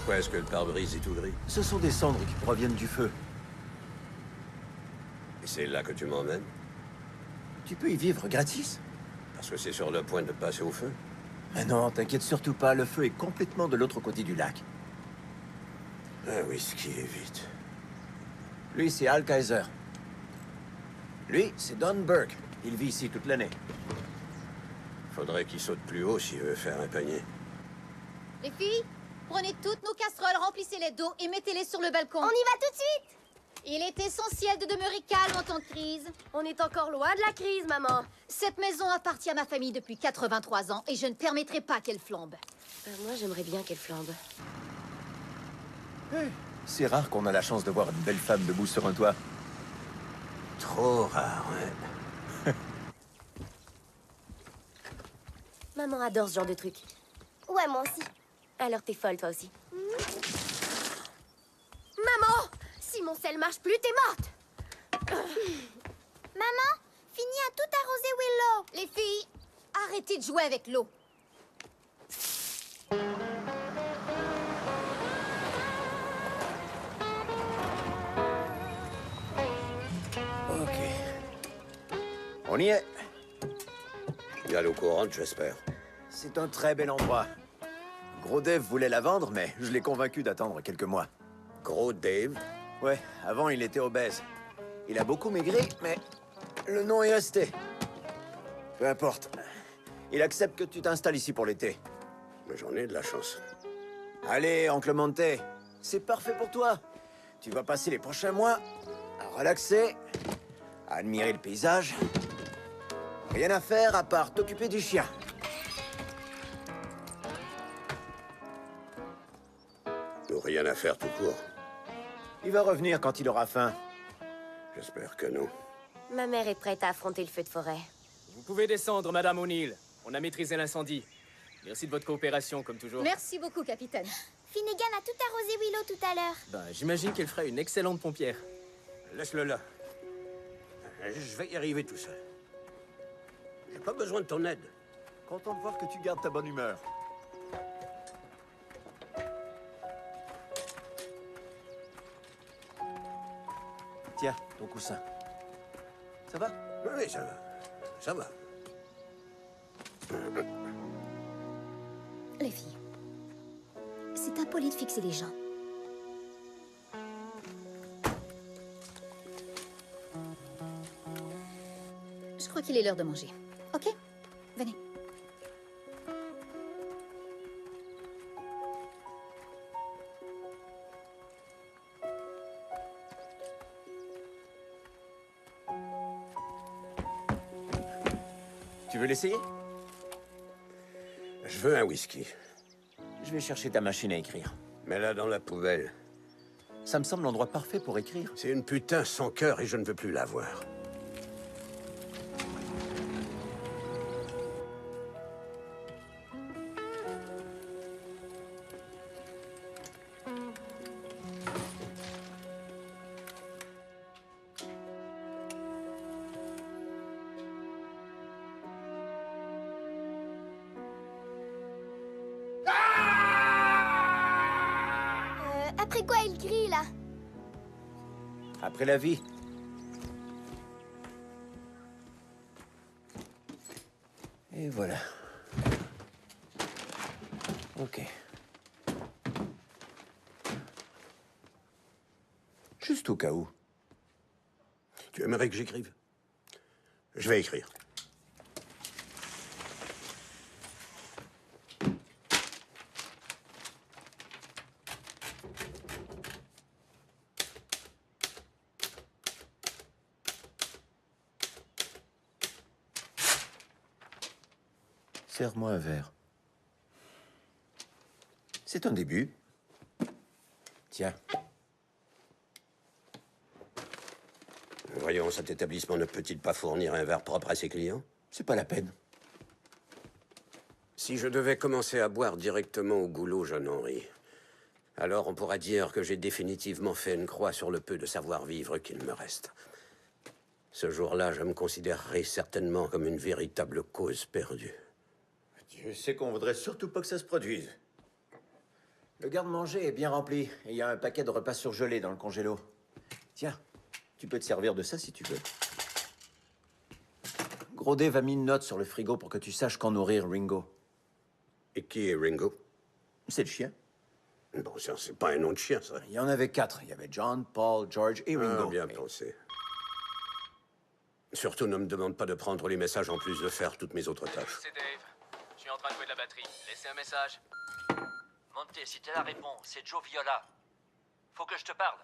Pourquoi est-ce que le pare-brise est tout gris? Ce sont des cendres qui proviennent du feu. Et c'est là que tu m'emmènes? Tu peux y vivre gratis. Parce que c'est sur le point de passer au feu? Mais non, t'inquiète surtout pas, le feu est complètement de l'autre côté du lac. Un whisky, vite. Lui, c'est Al Kaiser. Lui, c'est Don Burke. Il vit ici toute l'année. Faudrait qu'il saute plus haut s'il veut faire un panier. Les filles, prenez toutes nos casseroles, remplissez-les d'eau et mettez-les sur le balcon. On y va tout de suite! Il est essentiel de demeurer calme en temps de crise. On est encore loin de la crise, maman. Cette maison appartient à ma famille depuis 83 ans et je ne permettrai pas qu'elle flambe. Moi, j'aimerais bien qu'elle flambe. Hey, c'est rare qu'on a la chance de voir une belle femme debout sur un toit. Trop rare, ouais. Maman adore ce genre de truc. Ouais, moi aussi. Alors t'es folle, toi aussi. Maman! Si mon sel marche plus, t'es morte! Maman, finis à tout arroser Willow. Les filles, arrêtez de jouer avec l'eau. Ok. On y est. Il y a l'eau courante, j'espère. C'est un très bel endroit. Gros Dave voulait la vendre, mais je l'ai convaincu d'attendre quelques mois. Gros Dave? Ouais, avant il était obèse. Il a beaucoup maigri, mais le nom est resté. Peu importe. Il accepte que tu t'installes ici pour l'été. Mais j'en ai de la chance. Allez, oncle Monte, c'est parfait pour toi. Tu vas passer les prochains mois à relaxer, à admirer le paysage. Rien à faire à part t'occuper du chien. Ou rien à faire tout court. Il va revenir quand il aura faim. J'espère que non. Ma mère est prête à affronter le feu de forêt. Vous pouvez descendre, Madame O'Neill. On a maîtrisé l'incendie. Merci de votre coopération, comme toujours. Merci beaucoup, capitaine. Finnegan a tout arrosé Willow tout à l'heure. Ben, j'imagine qu'elle ferait une excellente pompière. Laisse-le là. Je vais y arriver tout seul. J'ai pas besoin de ton aide. Content de voir que tu gardes ta bonne humeur. Tiens, ton coussin. Ça va? Oui, ça va. Ça va. Les filles, c'est impoli de fixer les gens. Je crois qu'il est l'heure de manger. Ok? Venez. Tu veux l'essayer? Je veux un whisky. Je vais chercher ta machine à écrire. Mets-la dans la poubelle. Ça me semble l'endroit parfait pour écrire. C'est une putain sans cœur et je ne veux plus la voir. Après quoi il crie, là? Après la vie. Et voilà. Ok. Juste au cas où. Tu aimerais que j'écrive? Je vais écrire. Serre-moi un verre. C'est un début. Tiens. Voyons, cet établissement ne peut-il pas fournir un verre propre à ses clients? C'est pas la peine. Si je devais commencer à boire directement au goulot, jeune Henri, alors on pourra dire que j'ai définitivement fait une croix sur le peu de savoir-vivre qu'il me reste. Ce jour-là, je me considérerai certainement comme une véritable cause perdue. Dieu sait qu'on voudrait surtout pas que ça se produise. Le garde-manger est bien rempli, et il y a un paquet de repas surgelés dans le congélo. Tiens, tu peux te servir de ça si tu veux. Gros Dave a mis une note sur le frigo pour que tu saches quand nourrir Ringo. Et qui est Ringo? C'est le chien. Bon, ça, c'est pas un nom de chien, ça. Il y en avait 4. Il y avait John, Paul, George et Ringo. Ah, bien pensé. Surtout, ne me demande pas de prendre les messages en plus de faire toutes mes autres tâches. C'est Dave. Je suis en train de jouer de la batterie. Laissez un message. Monte, si t'es là, réponds. C'est Joe Viola. Faut que je te parle.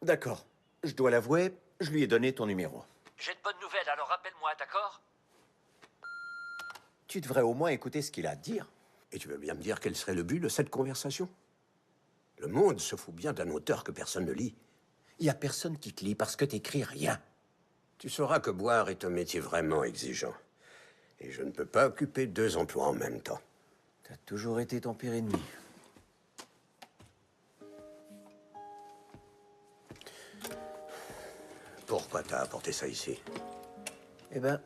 D'accord. Je dois l'avouer, je lui ai donné ton numéro. J'ai de bonnes nouvelles, alors rappelle-moi, d'accord? Tu devrais au moins écouter ce qu'il a à dire. Et tu veux bien me dire quel serait le but de cette conversation? Le monde se fout bien d'un auteur que personne ne lit. Il y a personne qui te lit parce que t'écris rien. Tu sauras que boire est un métier vraiment exigeant. Et je ne peux pas occuper 2 emplois en même temps. T'as toujours été ton pire ennemi. Pourquoi t'as apporté ça ici? Eh ben,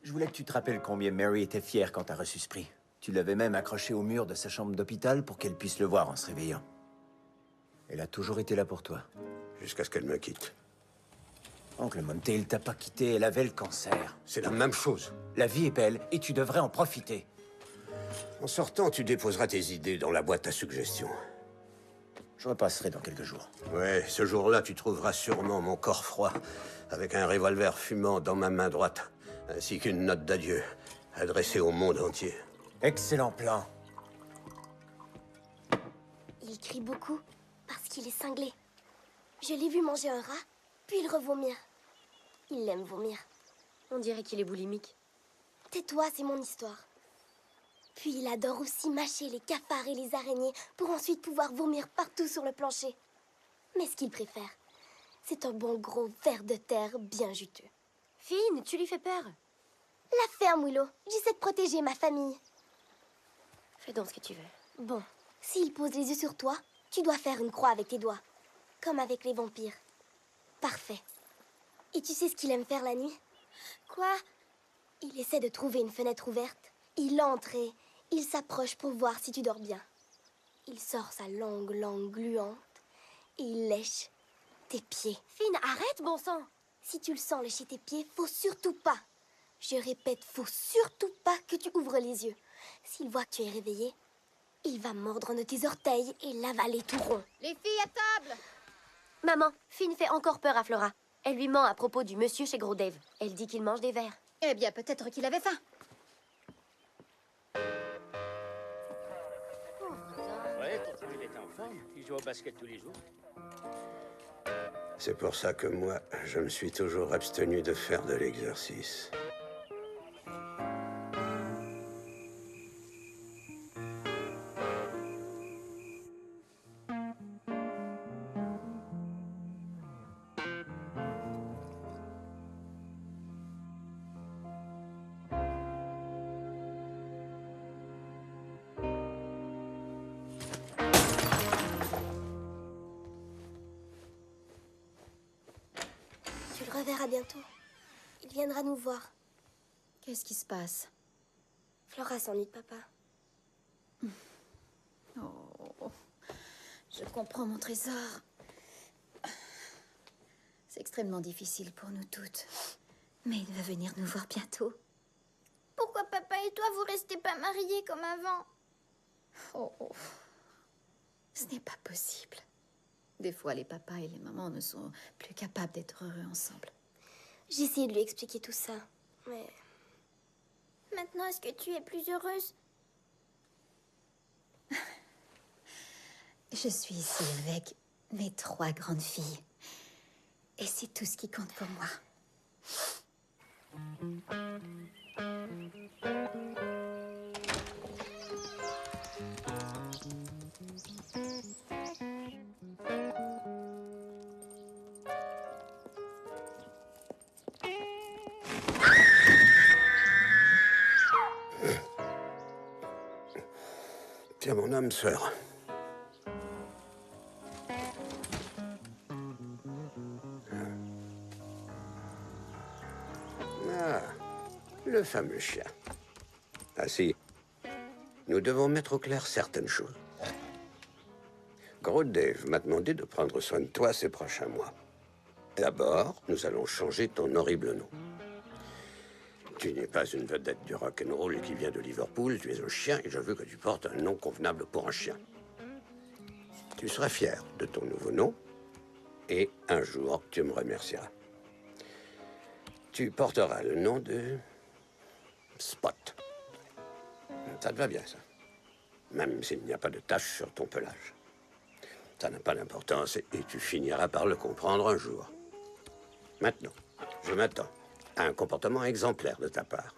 je voulais que tu te rappelles combien Mary était fière quand t'as reçu ce prix. Tu l'avais même accroché au mur de sa chambre d'hôpital pour qu'elle puisse le voir en se réveillant. Elle a toujours été là pour toi. Jusqu'à ce qu'elle me quitte. Oncle Monte, il t'a pas quitté, elle avait le cancer. C'est la même chose. La vie est belle et tu devrais en profiter. En sortant, tu déposeras tes idées dans la boîte à suggestions. Je repasserai dans quelques jours. Ouais, ce jour-là, tu trouveras sûrement mon corps froid, avec un revolver fumant dans ma main droite, ainsi qu'une note d'adieu, adressée au monde entier. Excellent plan. Il crie beaucoup parce qu'il est cinglé. Je l'ai vu manger un rat, puis le revomir. Il aime vomir. On dirait qu'il est boulimique. Tais-toi, c'est mon histoire. Puis il adore aussi mâcher les cafards et les araignées pour ensuite pouvoir vomir partout sur le plancher. Mais ce qu'il préfère, c'est un bon gros ver de terre bien juteux. Finn, tu lui fais peur. La ferme, Willow. J'essaie de protéger ma famille. Fais donc ce que tu veux. Bon, s'il pose les yeux sur toi, tu dois faire une croix avec tes doigts. Comme avec les vampires. Parfait. Et tu sais ce qu'il aime faire la nuit? Quoi? Il essaie de trouver une fenêtre ouverte. Il entre et il s'approche pour voir si tu dors bien. Il sort sa longue langue gluante et il lèche tes pieds. Finn, arrête, bon sang. Si tu le sens lécher tes pieds, faut surtout pas. Je répète, faut surtout pas que tu ouvres les yeux. S'il voit que tu es réveillé, il va mordre un de tes orteils et l'avaler tout rond. Les filles à table! Maman, Finn fait encore peur à Flora. Elle lui ment à propos du monsieur chez Gros Dave. Elle dit qu'il mange des vers. Eh bien, peut-être qu'il avait faim. Ouais, ton il était en forme. Il joue au basket tous les jours. C'est pour ça que moi, je me suis toujours abstenu de faire de l'exercice. Tu le reverras bientôt. Il viendra nous voir. Qu'est-ce qui se passe? Flora s'ennuie de papa. Oh, je comprends, mon trésor. C'est extrêmement difficile pour nous toutes. Mais il va venir nous voir bientôt. Pourquoi papa et toi, vous restez pas mariés comme avant? Oh. Ce n'est pas possible. Des fois, les papas et les mamans ne sont plus capables d'être heureux ensemble. J'ai essayé de lui expliquer tout ça, mais... Maintenant, est-ce que tu es plus heureuse? Je suis ici avec mes 3 grandes filles. Et c'est tout ce qui compte pour moi. Tiens, mon âme sœur. Ah, le fameux chien. Ah si, nous devons mettre au clair certaines choses. Gros Dave m'a demandé de prendre soin de toi ces prochains mois. D'abord, nous allons changer ton horrible nom. Tu n'es pas une vedette du rock'n'roll qui vient de Liverpool, tu es un chien et je veux que tu portes un nom convenable pour un chien. Tu seras fier de ton nouveau nom et un jour tu me remercieras. Tu porteras le nom de Spot. Ça te va bien, ça. Même s'il n'y a pas de tache sur ton pelage. Ça n'a pas d'importance et tu finiras par le comprendre un jour. Maintenant, je m'attends à un comportement exemplaire de ta part.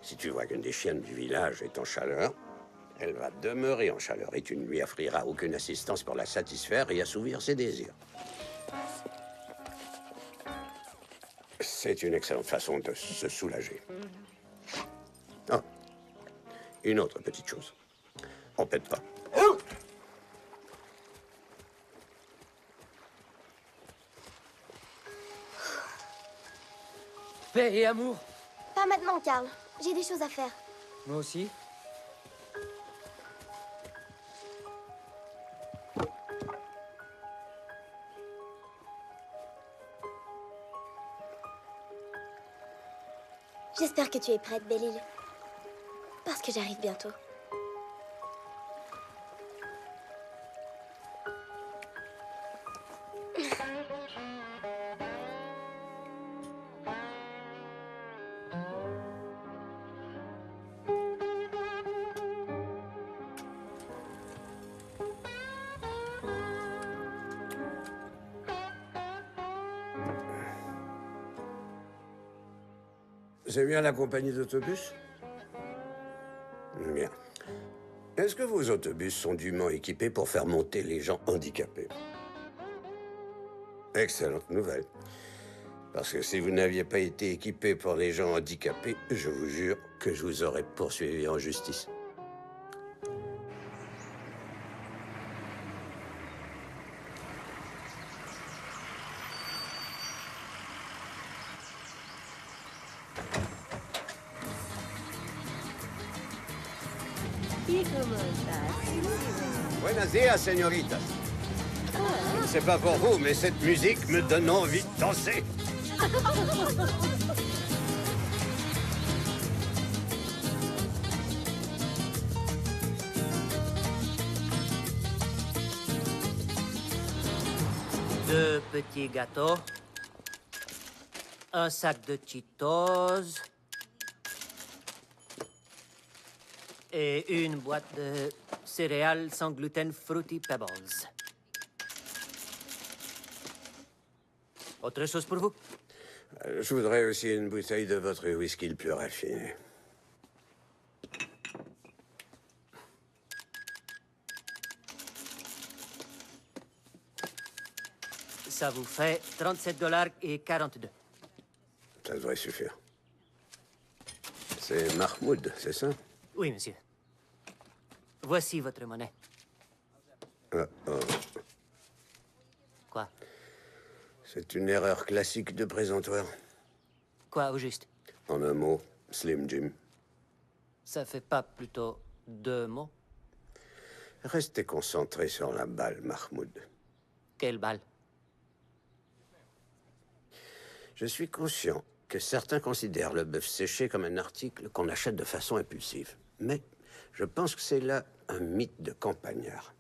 Si tu vois qu'une des chiennes du village est en chaleur, elle va demeurer en chaleur et tu ne lui offriras aucune assistance pour la satisfaire et assouvir ses désirs. C'est une excellente façon de se soulager. Oh, une autre petite chose. On pète pas. Paix et amour. Pas maintenant, Karl. J'ai des choses à faire. Moi aussi. J'espère que tu es prête, Belle-Île. Parce que j'arrive bientôt. C'est bien la compagnie d'autobus? Bien. Est-ce que vos autobus sont dûment équipés pour faire monter les gens handicapés? Excellente nouvelle. Parce que si vous n'aviez pas été équipé pour les gens handicapés, je vous jure que je vous aurais poursuivi en justice. Buenos días, señoritas. Je ne sais pas pour vous, mais cette musique me donne envie de danser. Deux petits gâteaux. Un sac de Cheetos. Et une boîte de céréales sans gluten Fruity Pebbles. Autre chose pour vous? Je voudrais aussi une bouteille de votre whisky le plus raffiné. Ça vous fait 37 $ et 42. Ça devrait suffire. C'est Mahmoud, c'est ça? Oui, monsieur. Voici votre monnaie. Oh. Quoi? C'est une erreur classique de présentoir. Quoi, au juste? En un mot, Slim Jim. Ça fait pas plutôt 2 mots? Restez concentré sur la balle, Mahmoud. Quelle balle? Je suis conscient que certains considèrent le bœuf séché comme un article qu'on achète de façon impulsive. Mais je pense que c'est là un mythe de campagnard.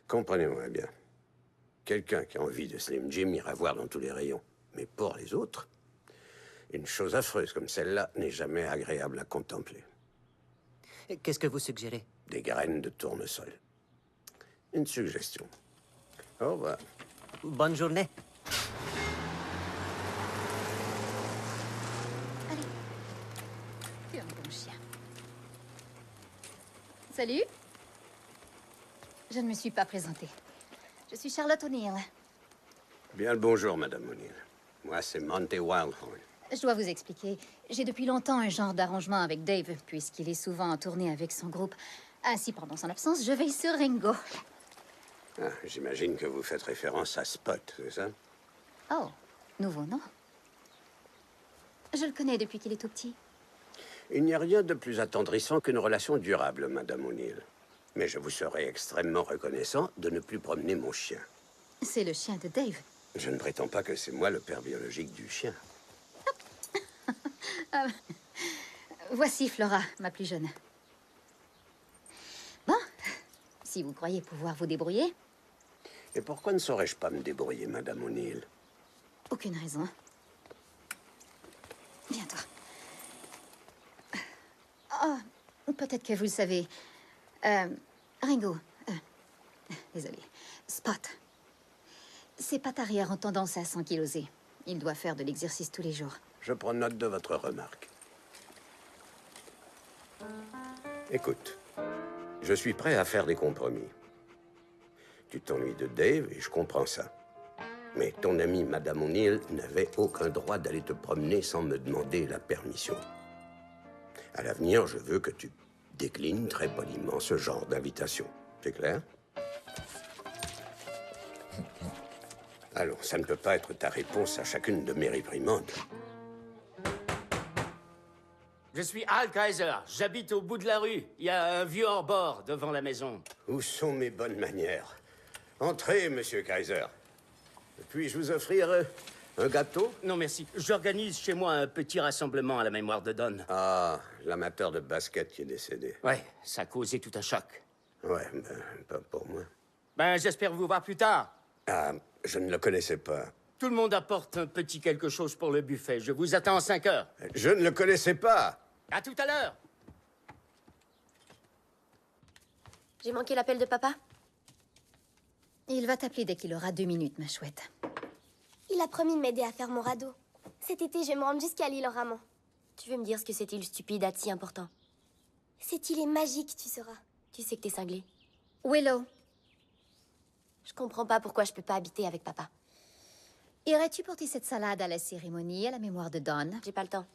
Comprenez-moi bien. Quelqu'un qui a envie de Slim Jim ira voir dans tous les rayons. Mais pour les autres, une chose affreuse comme celle-là n'est jamais agréable à contempler. Qu'est-ce que vous suggérez? Des graines de tournesol. Une suggestion. Au revoir. Bonne journée. Tu es un bon chien. Salut. Je ne me suis pas présentée. Je suis Charlotte O'Neill. Bien le bonjour, Madame O'Neill. Moi, c'est Monty Wildhorn. Je dois vous expliquer. J'ai depuis longtemps un genre d'arrangement avec Dave, puisqu'il est souvent en tournée avec son groupe. Ainsi, pendant son absence, je veille sur Ringo. Ah, j'imagine que vous faites référence à Spot, c'est ça? Oh, nouveau nom. Je le connais depuis qu'il est tout petit. Il n'y a rien de plus attendrissant qu'une relation durable, Madame O'Neill. Mais je vous serais extrêmement reconnaissant de ne plus promener mon chien. C'est le chien de Dave. Je ne prétends pas que c'est moi le père biologique du chien. Voici Flora, ma plus jeune. Bon, si vous croyez pouvoir vous débrouiller. Et pourquoi ne saurais-je pas me débrouiller, Madame O'Neill? Aucune raison. Viens-toi. Oh, peut-être que vous le savez. Ringo. Désolé. Spot. Ses pattes arrière ont tendance à s'ankyloser. Il doit faire de l'exercice tous les jours. Je prends note de votre remarque. Écoute, je suis prêt à faire des compromis. Tu t'ennuies de Dave et je comprends ça. Mais ton amie Madame O'Neill n'avait aucun droit d'aller te promener sans me demander la permission. À l'avenir, je veux que tu déclines très poliment ce genre d'invitation. C'est clair? Allons, ça ne peut pas être ta réponse à chacune de mes réprimandes. Je suis Al Kaiser. J'habite au bout de la rue. Il y a un vieux hors-bord devant la maison. Où sont mes bonnes manières? Entrez, Monsieur Kaiser. Puis-je vous offrir un gâteau? Non, merci. J'organise chez moi un petit rassemblement à la mémoire de Don. Ah, l'amateur de basket qui est décédé. Ouais, ça a causé tout un choc. Ouais, ben, pas pour moi. Ben, j'espère vous voir plus tard. Ah, je ne le connaissais pas. Tout le monde apporte un petit quelque chose pour le buffet. Je vous attends à 5 heures. Je ne le connaissais pas. À tout à l'heure. J'ai manqué l'appel de papa? Il va t'appeler dès qu'il aura 2 minutes, ma chouette. Il a promis de m'aider à faire mon radeau. Cet été, je vais me rendre jusqu'à l'île en ramant. Tu veux me dire ce que cette île stupide a de si important? Cette île est magique, tu sauras. Tu sais que t'es cinglé. Willow, Je comprends pas pourquoi je peux pas habiter avec papa. irais-tu porter cette salade à la cérémonie à la mémoire de Don? J'ai pas le temps.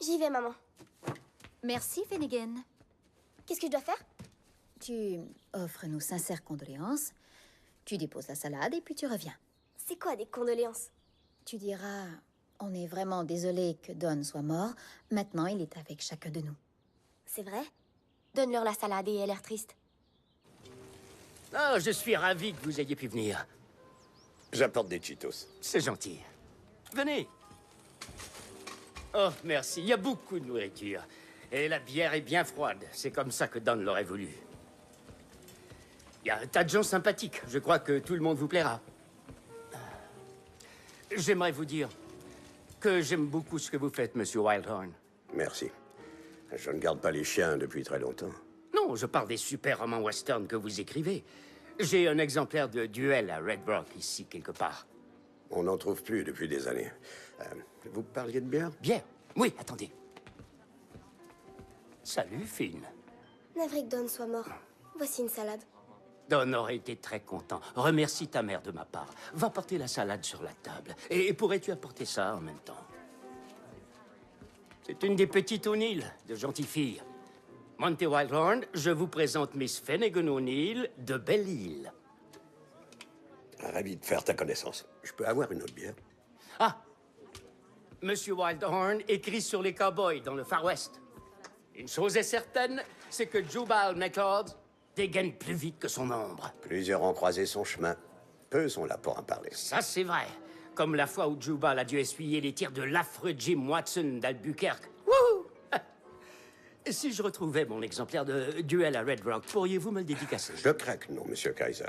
J'y vais, maman. Merci, Finnegan. Qu'est-ce que je dois faire? Tu offres nos sincères condoléances, tu déposes la salade et puis tu reviens. C'est quoi des condoléances? Tu diras, on est vraiment désolé que Don soit mort. Maintenant, il est avec chacun de nous. C'est vrai? Donne-leur la salade et elle a l'air triste. Ah, je suis ravi que vous ayez pu venir. J'apporte des Cheetos. C'est gentil. Venez. Oh, merci. Il y a beaucoup de nourriture. Et la bière est bien froide. C'est comme ça que Don l'aurait voulu. Il y a un tas de gens sympathiques. Je crois que tout le monde vous plaira. J'aimerais vous dire que j'aime beaucoup ce que vous faites, Monsieur Wildhorn. Merci. Je ne garde pas les chiens depuis très longtemps. Non, je parle des super romans western que vous écrivez. J'ai un exemplaire de Duel à Red Rock ici, quelque part. On n'en trouve plus depuis des années. Vous parliez de bière? Bien. Oui, attendez. Salut, Finn. Navré que Don soit mort. Voici une salade. Don aurait été très content. Remercie ta mère de ma part. Va porter la salade sur la table. Et pourrais-tu apporter ça en même temps? C'est une des petites O'Neill, de gentilles filles. Monty Wildhorn, je vous présente Miss Finnegan O'Neill de Belle-Île. Ravi de faire ta connaissance. Je peux avoir une autre bière? Ah! Monsieur Wildhorn écrit sur les cowboys dans le Far West. Une chose est certaine, c'est que Jubal McLeod dégaine plus vite que son ombre. Plusieurs ont croisé son chemin. Peu sont là pour en parler. Ça, c'est vrai. Comme la fois où Jubal a dû essuyer les tirs de l'affreux Jim Watson d'Albuquerque. Wouhou! Et si je retrouvais mon exemplaire de Duel à Red Rock, pourriez-vous me le dédicacer? Je craque, non, Monsieur Kaiser.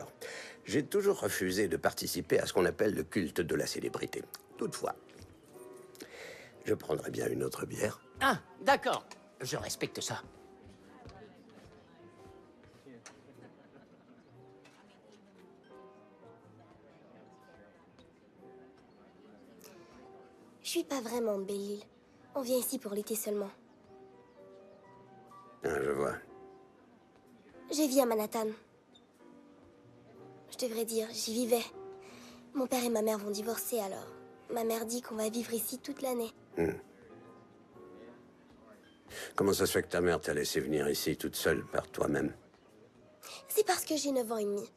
J'ai toujours refusé de participer à ce qu'on appelle le culte de la célébrité. Toutefois, je prendrais bien une autre bière. Ah, d'accord. Je respecte ça. Je suis pas vraiment de Belle-Île. On vient ici pour l'été seulement. Ah, je vois. Je vis à Manhattan. Je devrais dire, j'y vivais. Mon père et ma mère vont divorcer, alors ma mère dit qu'on va vivre ici toute l'année. Comment ça se fait que ta mère t'a laissé venir ici toute seule par toi-même? C'est parce que j'ai 9 ans et demi.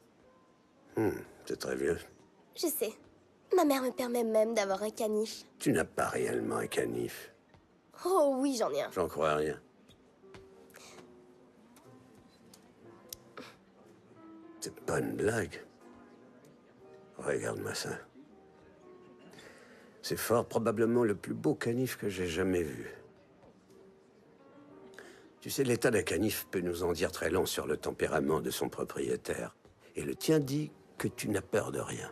C'est très vieux. Je sais. Ma mère me permet même d'avoir un canif. Tu n'as pas réellement un canif. Oh oui, j'en ai un. J'en crois rien. C'est pas une blague. Regarde-moi ça. C'est fort probablement le plus beau canif que j'ai jamais vu. Tu sais, l'état d'un canif peut nous en dire très long sur le tempérament de son propriétaire. Et le tien dit que tu n'as peur de rien.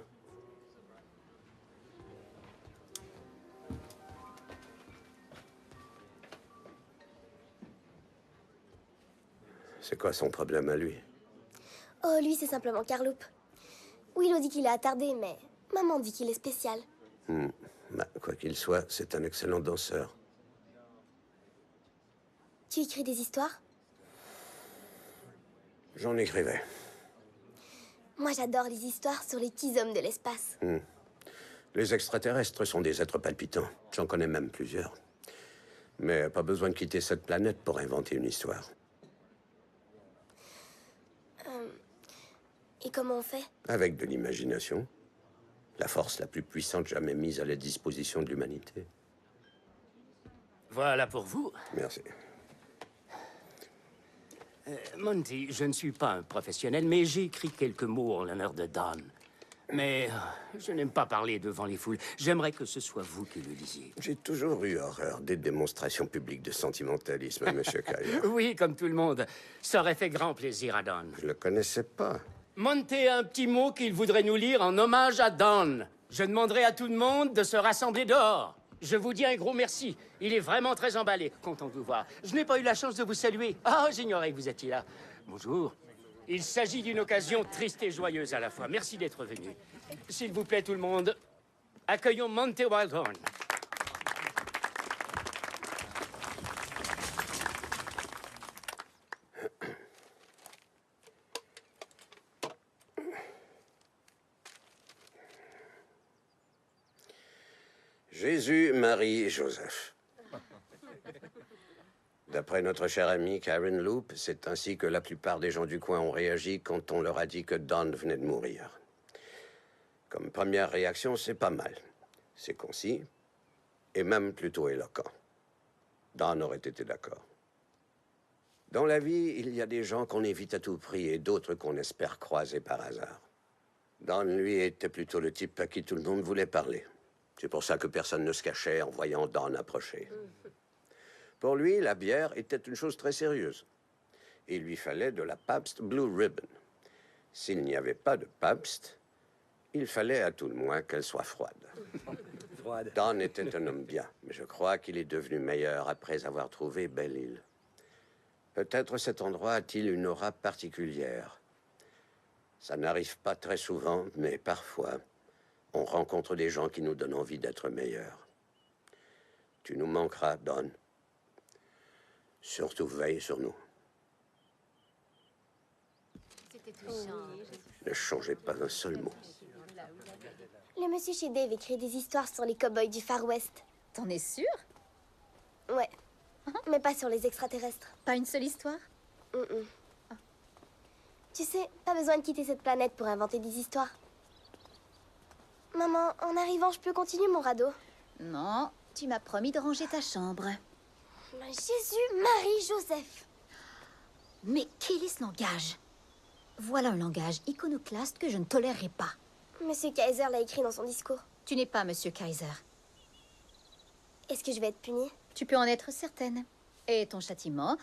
C'est quoi son problème à lui? Oh, lui, c'est simplement Carloup. Willow dit qu'il est attardé, mais maman dit qu'il est spécial. Bah, quoi qu'il soit, c'est un excellent danseur. Tu écris des histoires? J'en écrivais. Moi, j'adore les histoires sur les petits hommes de l'espace. Les extraterrestres sont des êtres palpitants. J'en connais même plusieurs. Mais pas besoin de quitter cette planète pour inventer une histoire. Et comment on fait? Avec de l'imagination. La force la plus puissante jamais mise à la disposition de l'humanité. Voilà pour vous. Merci. Monty, je ne suis pas un professionnel, mais j'ai écrit quelques mots en l'honneur de Don. Mais je n'aime pas parler devant les foules. J'aimerais que ce soit vous qui le lisiez. J'ai toujours eu horreur des démonstrations publiques de sentimentalisme, Monsieur Kyle. Oui, comme tout le monde. Ça aurait fait grand plaisir à Don. Je le connaissais pas. Monty a un petit mot qu'il voudrait nous lire en hommage à Don. Je demanderai à tout le monde de se rassembler dehors. Je vous dis un gros merci. Il est vraiment très emballé. Content de vous voir. Je n'ai pas eu la chance de vous saluer. Ah, j'ignorais que vous étiez là. Bonjour. Il s'agit d'une occasion triste et joyeuse à la fois. Merci d'être venu. S'il vous plaît, tout le monde, accueillons Monty Wildhorn. Jésus, Marie et Joseph. D'après notre cher ami Karen Loop, c'est ainsi que la plupart des gens du coin ont réagi quand on leur a dit que Don venait de mourir. Comme première réaction, c'est pas mal. C'est concis et même plutôt éloquent. Don aurait été d'accord. Dans la vie, il y a des gens qu'on évite à tout prix et d'autres qu'on espère croiser par hasard. Don, lui, était plutôt le type à qui tout le monde voulait parler. C'est pour ça que personne ne se cachait en voyant Don approcher. Pour lui, la bière était une chose très sérieuse. Il lui fallait de la Pabst Blue Ribbon. S'il n'y avait pas de Pabst, il fallait à tout le moins qu'elle soit froide. Don était un homme bien, mais je crois qu'il est devenu meilleur après avoir trouvé Belle-Île. Peut-être cet endroit a-t-il une aura particulière. Ça n'arrive pas très souvent, mais parfois, on rencontre des gens qui nous donnent envie d'être meilleurs. Tu nous manqueras, Don. Surtout veille sur nous. Ne changez pas un seul mot. Le monsieur chez Dave écrit des histoires sur les cow-boys du Far West. T'en es sûr? Ouais. Mais pas sur les extraterrestres. Pas une seule histoire? Tu sais, pas besoin de quitter cette planète pour inventer des histoires. Maman, en arrivant, je peux continuer mon radeau? Non, tu m'as promis de ranger ta chambre. Jésus, Marie, Joseph. Mais quel est ce langage? Voilà un langage iconoclaste que je ne tolérerai pas. Monsieur Kaiser l'a écrit dans son discours. Tu n'es pas Monsieur Kaiser. Est-ce que je vais être punie? Tu peux en être certaine. Et ton châtiment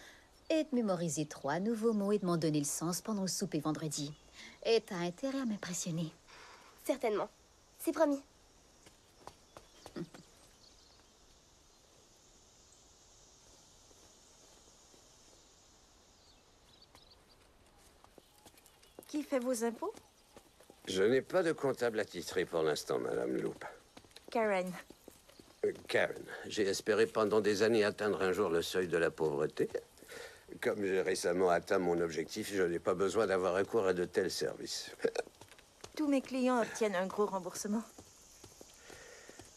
est de mémoriser 3 nouveaux mots et de m'en donner le sens pendant le souper vendredi. Et t'as intérêt à m'impressionner. Certainement. C'est promis. Qui fait vos impôts? Je n'ai pas de comptable attitré pour l'instant, Madame Loop. Karen. Karen, j'ai espéré pendant des années atteindre un jour le seuil de la pauvreté. Comme j'ai récemment atteint mon objectif, je n'ai pas besoin d'avoir recours à de tels services. Tous mes clients obtiennent un gros remboursement.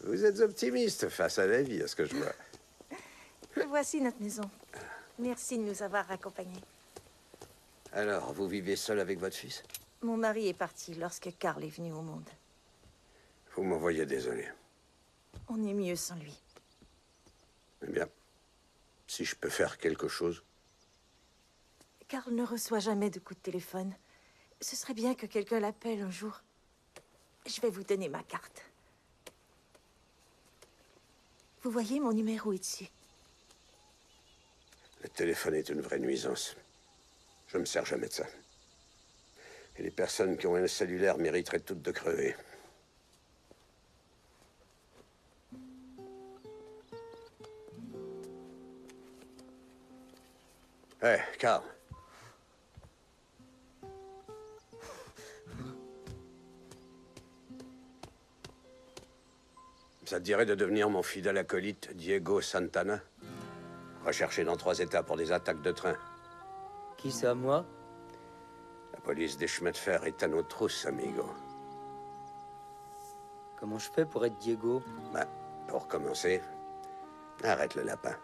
Vous êtes optimiste face à la vie, à ce que je vois. Voici notre maison. Merci de nous avoir accompagnés. Alors, vous vivez seul avec votre fils? Mon mari est parti lorsque Carl est venu au monde. Vous m'envoyez désolé. On est mieux sans lui. Eh bien, si je peux faire quelque chose. Carl ne reçoit jamais de coups de téléphone. Ce serait bien que quelqu'un l'appelle un jour. Je vais vous donner ma carte. Vous voyez, mon numéro est dessus. Le téléphone est une vraie nuisance. Je me sers jamais de ça. Et les personnes qui ont un cellulaire mériteraient toutes de crever. Hé, Carl. Ça te dirait de devenir mon fidèle acolyte Diego Santana? Recherché dans 3 États pour des attaques de train. Qui ça, moi? La police des chemins de fer est à nos trousses, amigo. Comment je fais pour être Diego? Bah, pour commencer, arrête le lapin.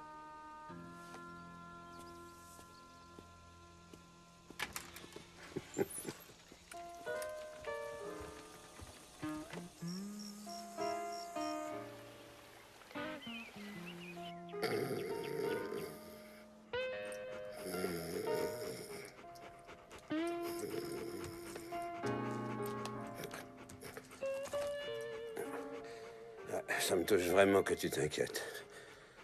Ça me touche vraiment que tu t'inquiètes.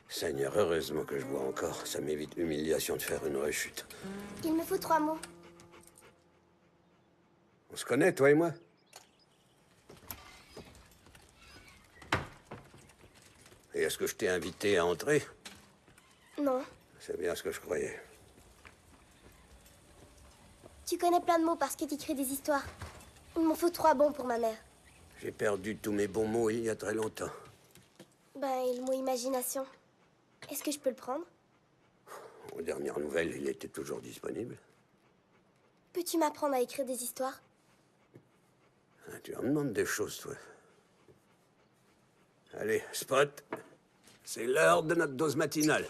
Seigneur, heureusement que je bois encore. Ça m'évite l'humiliation de faire une rechute. Il me faut 3 mots. On se connaît, toi et moi? Et est-ce que je t'ai invité à entrer? Non. C'est bien ce que je croyais. Tu connais plein de mots parce que tu écris des histoires. Il m'en faut 3 bons pour ma mère. J'ai perdu tous mes bons mots il y a très longtemps. Ben, et le mot imagination. Est-ce que je peux le prendre? Aux dernières nouvelles, il était toujours disponible. Peux-tu m'apprendre à écrire des histoires? Ah, tu en demandes des choses, toi. Allez, Spot. C'est l'heure de notre dose matinale.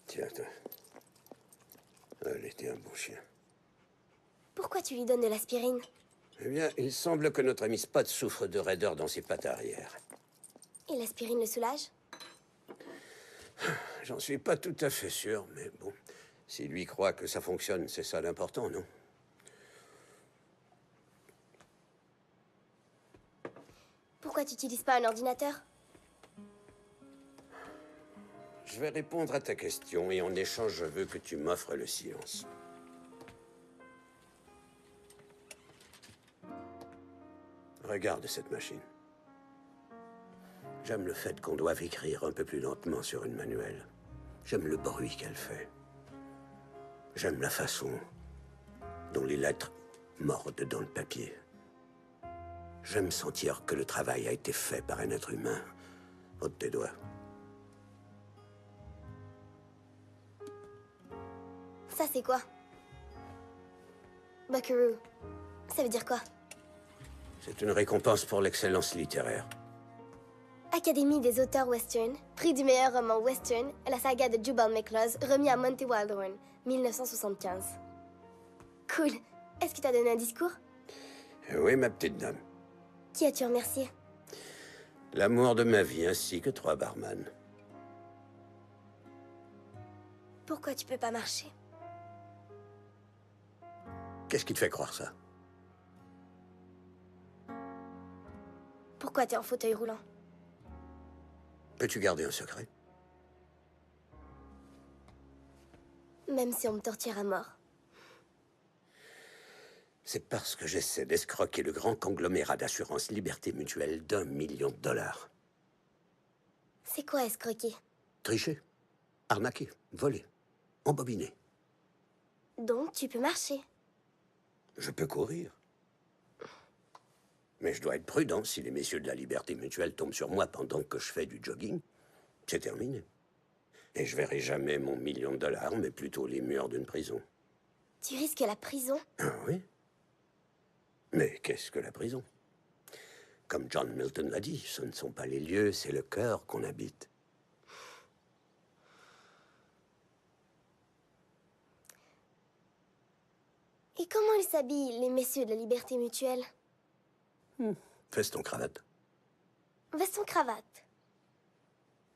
Tiens, toi. Allez, t'es un bon chien. Pourquoi tu lui donnes de l'aspirine? Eh bien, il semble que notre ami Spot souffre de raideur dans ses pattes arrière. Et l'aspirine le soulage? J'en suis pas tout à fait sûr, mais bon. S'il lui croit que ça fonctionne, c'est ça l'important, non? Pourquoi tu n'utilises pas un ordinateur? Je vais répondre à ta question et en échange, je veux que tu m'offres le silence. Regarde cette machine. J'aime le fait qu'on doive écrire un peu plus lentement sur une manuelle. J'aime le bruit qu'elle fait. J'aime la façon dont les lettres mordent dans le papier. J'aime sentir que le travail a été fait par un être humain. Ôte tes doigts. Ça, c'est quoi? Buckaroo. Ça veut dire quoi? C'est une récompense pour l'excellence littéraire. Académie des auteurs western, prix du meilleur roman western, la saga de Jubal McLaws, remis à Monty Wildhorn, 1975. Cool. Est-ce que t'as donné un discours? Oui, ma petite dame. Qui as-tu remercié? L'amour de ma vie, ainsi que 3 barman. Pourquoi tu peux pas marcher? Qu'est-ce qui te fait croire ça? Pourquoi t'es en fauteuil roulant? Peux-tu garder un secret? Même si on me torture à mort. C'est parce que j'essaie d'escroquer le grand conglomérat d'assurance Liberté Mutuelle d'1 million de dollars. C'est quoi escroquer? Tricher, arnaquer, voler, embobiner. Donc tu peux marcher. Je peux courir. Mais je dois être prudent. Si les messieurs de la Liberté Mutuelle tombent sur moi pendant que je fais du jogging, c'est terminé. Et je verrai jamais mon million de dollars, mais plutôt les murs d'une prison. Tu risques la prison? Ah oui? Mais qu'est-ce que la prison? Comme John Milton l'a dit, ce ne sont pas les lieux, c'est le cœur qu'on habite. Et comment ils s'habillent, les messieurs de la Liberté Mutuelle? Veston cravate. Veston cravate.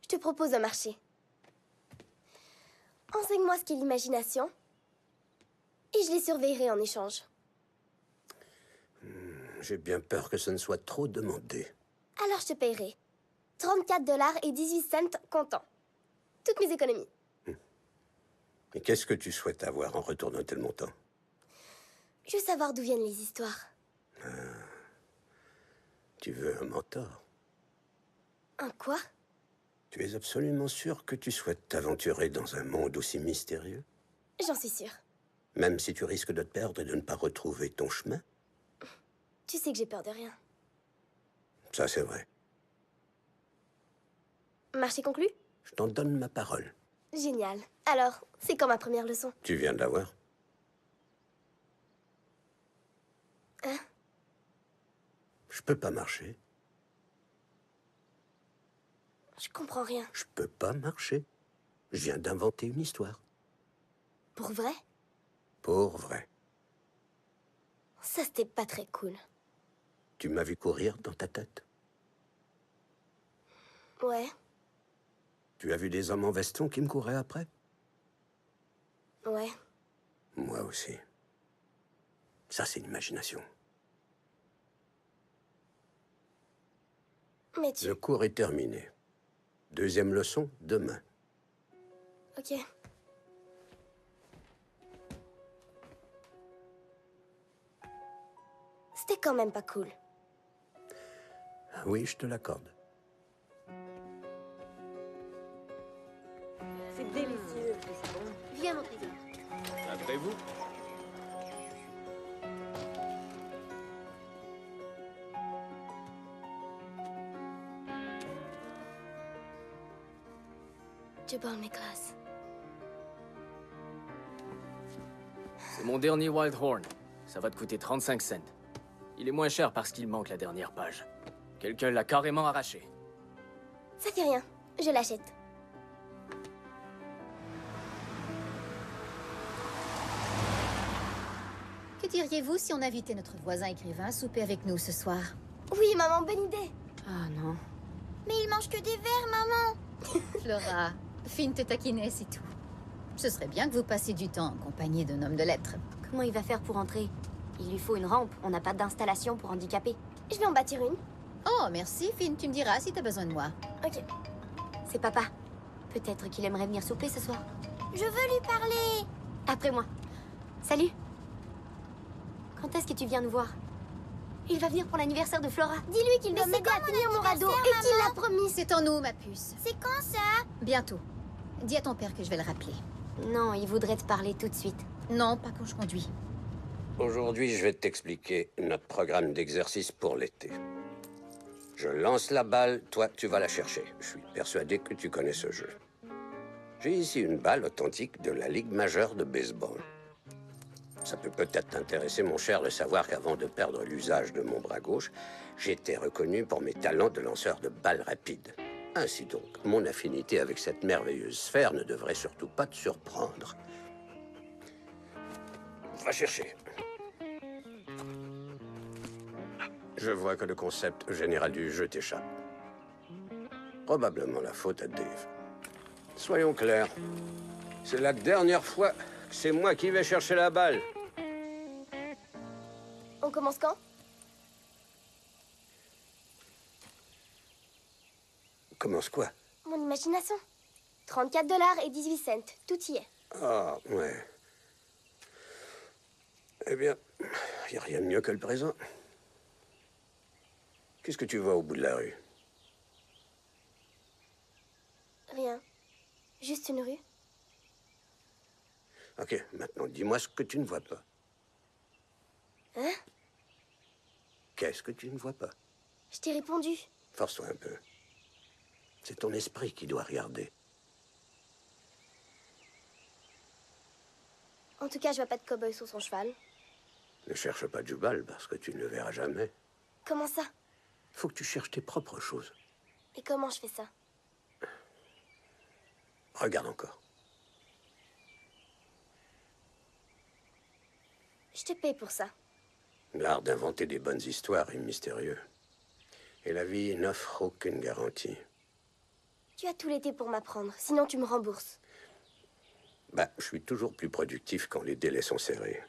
Je te propose un marché. Enseigne-moi ce qu'est l'imagination. Et je les surveillerai en échange. J'ai bien peur que ce ne soit trop demandé. Alors je te payerai. 34 $ et 18 cents comptant. Toutes mes économies. Et qu'est-ce que tu souhaites avoir en retour d'un tel montant? Je veux savoir d'où viennent les histoires. Tu veux un mentor? Un quoi? Tu es absolument sûr que tu souhaites t'aventurer dans un monde aussi mystérieux? J'en suis sûre. Même si tu risques de te perdre et de ne pas retrouver ton chemin? Tu sais que j'ai peur de rien. Ça, c'est vrai. Marché conclu? Je t'en donne ma parole. Génial. Alors, c'est quand ma première leçon? Tu viens de l'avoir? Hein? Je peux pas marcher. Je comprends rien. Je peux pas marcher. Je viens d'inventer une histoire. Pour vrai? Pour vrai. Ça, c'était pas très cool. Tu m'as vu courir dans ta tête? Ouais, Tu as vu des hommes en veston qui me couraient après? ouais. Moi aussi. Ça, c'est l'imagination. Mais tu... Le cours est terminé. Deuxième leçon, demain. Ok. C'était quand même pas cool. Oui, je te l'accorde. C'est délicieux. Viens, mon trésor. Après vous. Jubal mes classes. C'est mon dernier Wild Horn. Ça va te coûter 35 cents. Il est moins cher parce qu'il manque la dernière page. Quelqu'un l'a carrément arraché. Ça fait rien. Je l'achète. Que diriez-vous si on invitait notre voisin écrivain à souper avec nous ce soir? Oui, maman, bonne idée. Ah non. Mais il mange que des verres, maman. Flora, Finn te taquinait, c'est tout. Ce serait bien que vous passiez du temps en compagnie d'un homme de lettres. Comment il va faire pour entrer? Il lui faut une rampe. On n'a pas d'installation pour handicapés. Je vais en bâtir une. Oh, merci, Finn. Tu me diras si t'as besoin de moi. Ok. C'est papa. Peut-être qu'il aimerait venir souper ce soir. Je veux lui parler. Après moi. Salut. Quand est-ce que tu viens nous voir? Il va venir pour l'anniversaire de Flora. Dis-lui qu'il doit m'aider à tenir mon radeau et qu'il l'a promis. C'est en nous, ma puce. C'est quand ça? Bientôt. Dis à ton père que je vais le rappeler. Non, il voudrait te parler tout de suite. Non, pas quand je conduis. Aujourd'hui, je vais t'expliquer notre programme d'exercice pour l'été. Je lance la balle, toi, tu vas la chercher. Je suis persuadé que tu connais ce jeu. J'ai ici une balle authentique de la Ligue majeure de baseball. Ça peut peut-être t'intéresser, mon cher, de savoir qu'avant de perdre l'usage de mon bras gauche, j'étais reconnu pour mes talents de lanceur de balles rapides. Ainsi donc, mon affinité avec cette merveilleuse sphère ne devrait surtout pas te surprendre. Va chercher. Je vois que le concept général du jeu t'échappe. Probablement la faute à Dave. Soyons clairs. C'est la dernière fois que c'est moi qui vais chercher la balle. On commence quand? Commence quoi? Mon imagination. 34 $ et 18 cents. Tout y est. Ah, ouais. Eh bien, il n'y a rien de mieux que le présent. Qu'est-ce que tu vois au bout de la rue? Rien. Juste une rue. Ok, maintenant, dis-moi ce que tu ne vois pas. Hein? Qu'est-ce que tu ne vois pas? Je t'ai répondu. Force-toi un peu. C'est ton esprit qui doit regarder. En tout cas, je vois pas de cow-boy sur son cheval. Ne cherche pas Jubal, parce que tu ne le verras jamais. Comment ça? Faut que tu cherches tes propres choses. Et comment je fais ça? Regarde encore. Je te paye pour ça. L'art d'inventer des bonnes histoires est mystérieux. Et la vie n'offre aucune garantie. Tu as tout l'été pour m'apprendre, sinon tu me rembourses. Bah, je suis toujours plus productif quand les délais sont serrés.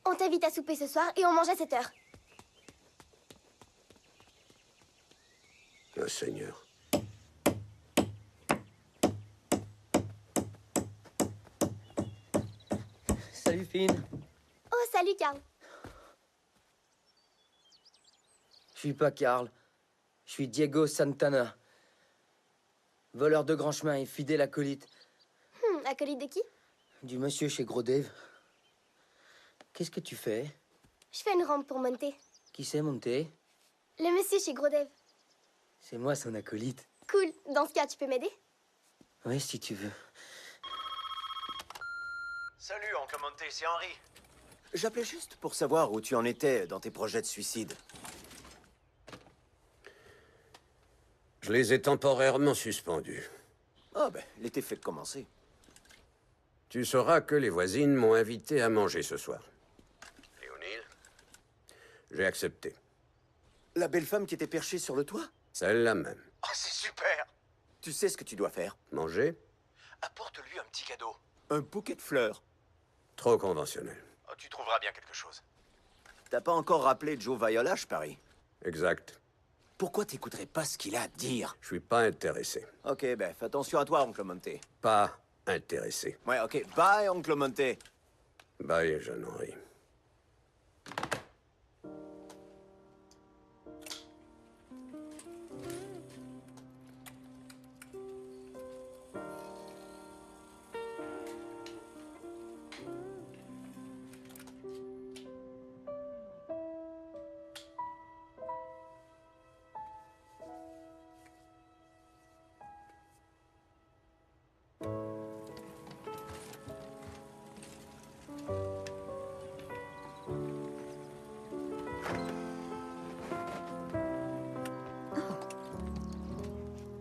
On t'invite à souper ce soir et on mange à 7 heures. Oh, Seigneur. Salut, Finn. Oh, salut, Carl. Je suis pas Carl. Je suis Diego Santana. Voleur de grand chemin et fidèle acolyte Acolyte de qui? du monsieur chez Gros Dave. Qu'est-ce que tu fais? Je fais une rampe pour monter. Qui c'est monté? Le monsieur chez Gros Dave. C'est moi son acolyte. Cool. Dans ce cas, tu peux m'aider? Oui, si tu veux. Salut, Oncle Monté, c'est Henry. J'appelais juste pour savoir où tu en étais dans tes projets de suicide. Je les ai temporairement suspendus. Ah ben, l'été fait que commencer. Tu sauras que les voisines m'ont invité à manger ce soir. Léonille, j'ai accepté. La belle femme qui était perchée sur le toit? Celle-là même. Oh, c'est super! Tu sais ce que tu dois faire? Manger? Apporte-lui un petit cadeau. Un bouquet de fleurs. Trop conventionnel. Oh, tu trouveras bien quelque chose. T'as pas encore rappelé Joe Viola, je parie? Exact. Pourquoi t'écouterais pas ce qu'il a à dire? Je suis pas intéressé. Ok, ben, fais attention à toi, Oncle Monté. Pas intéressé. Ouais, ok. Bye, Oncle Monté. Bye, jeune Henri.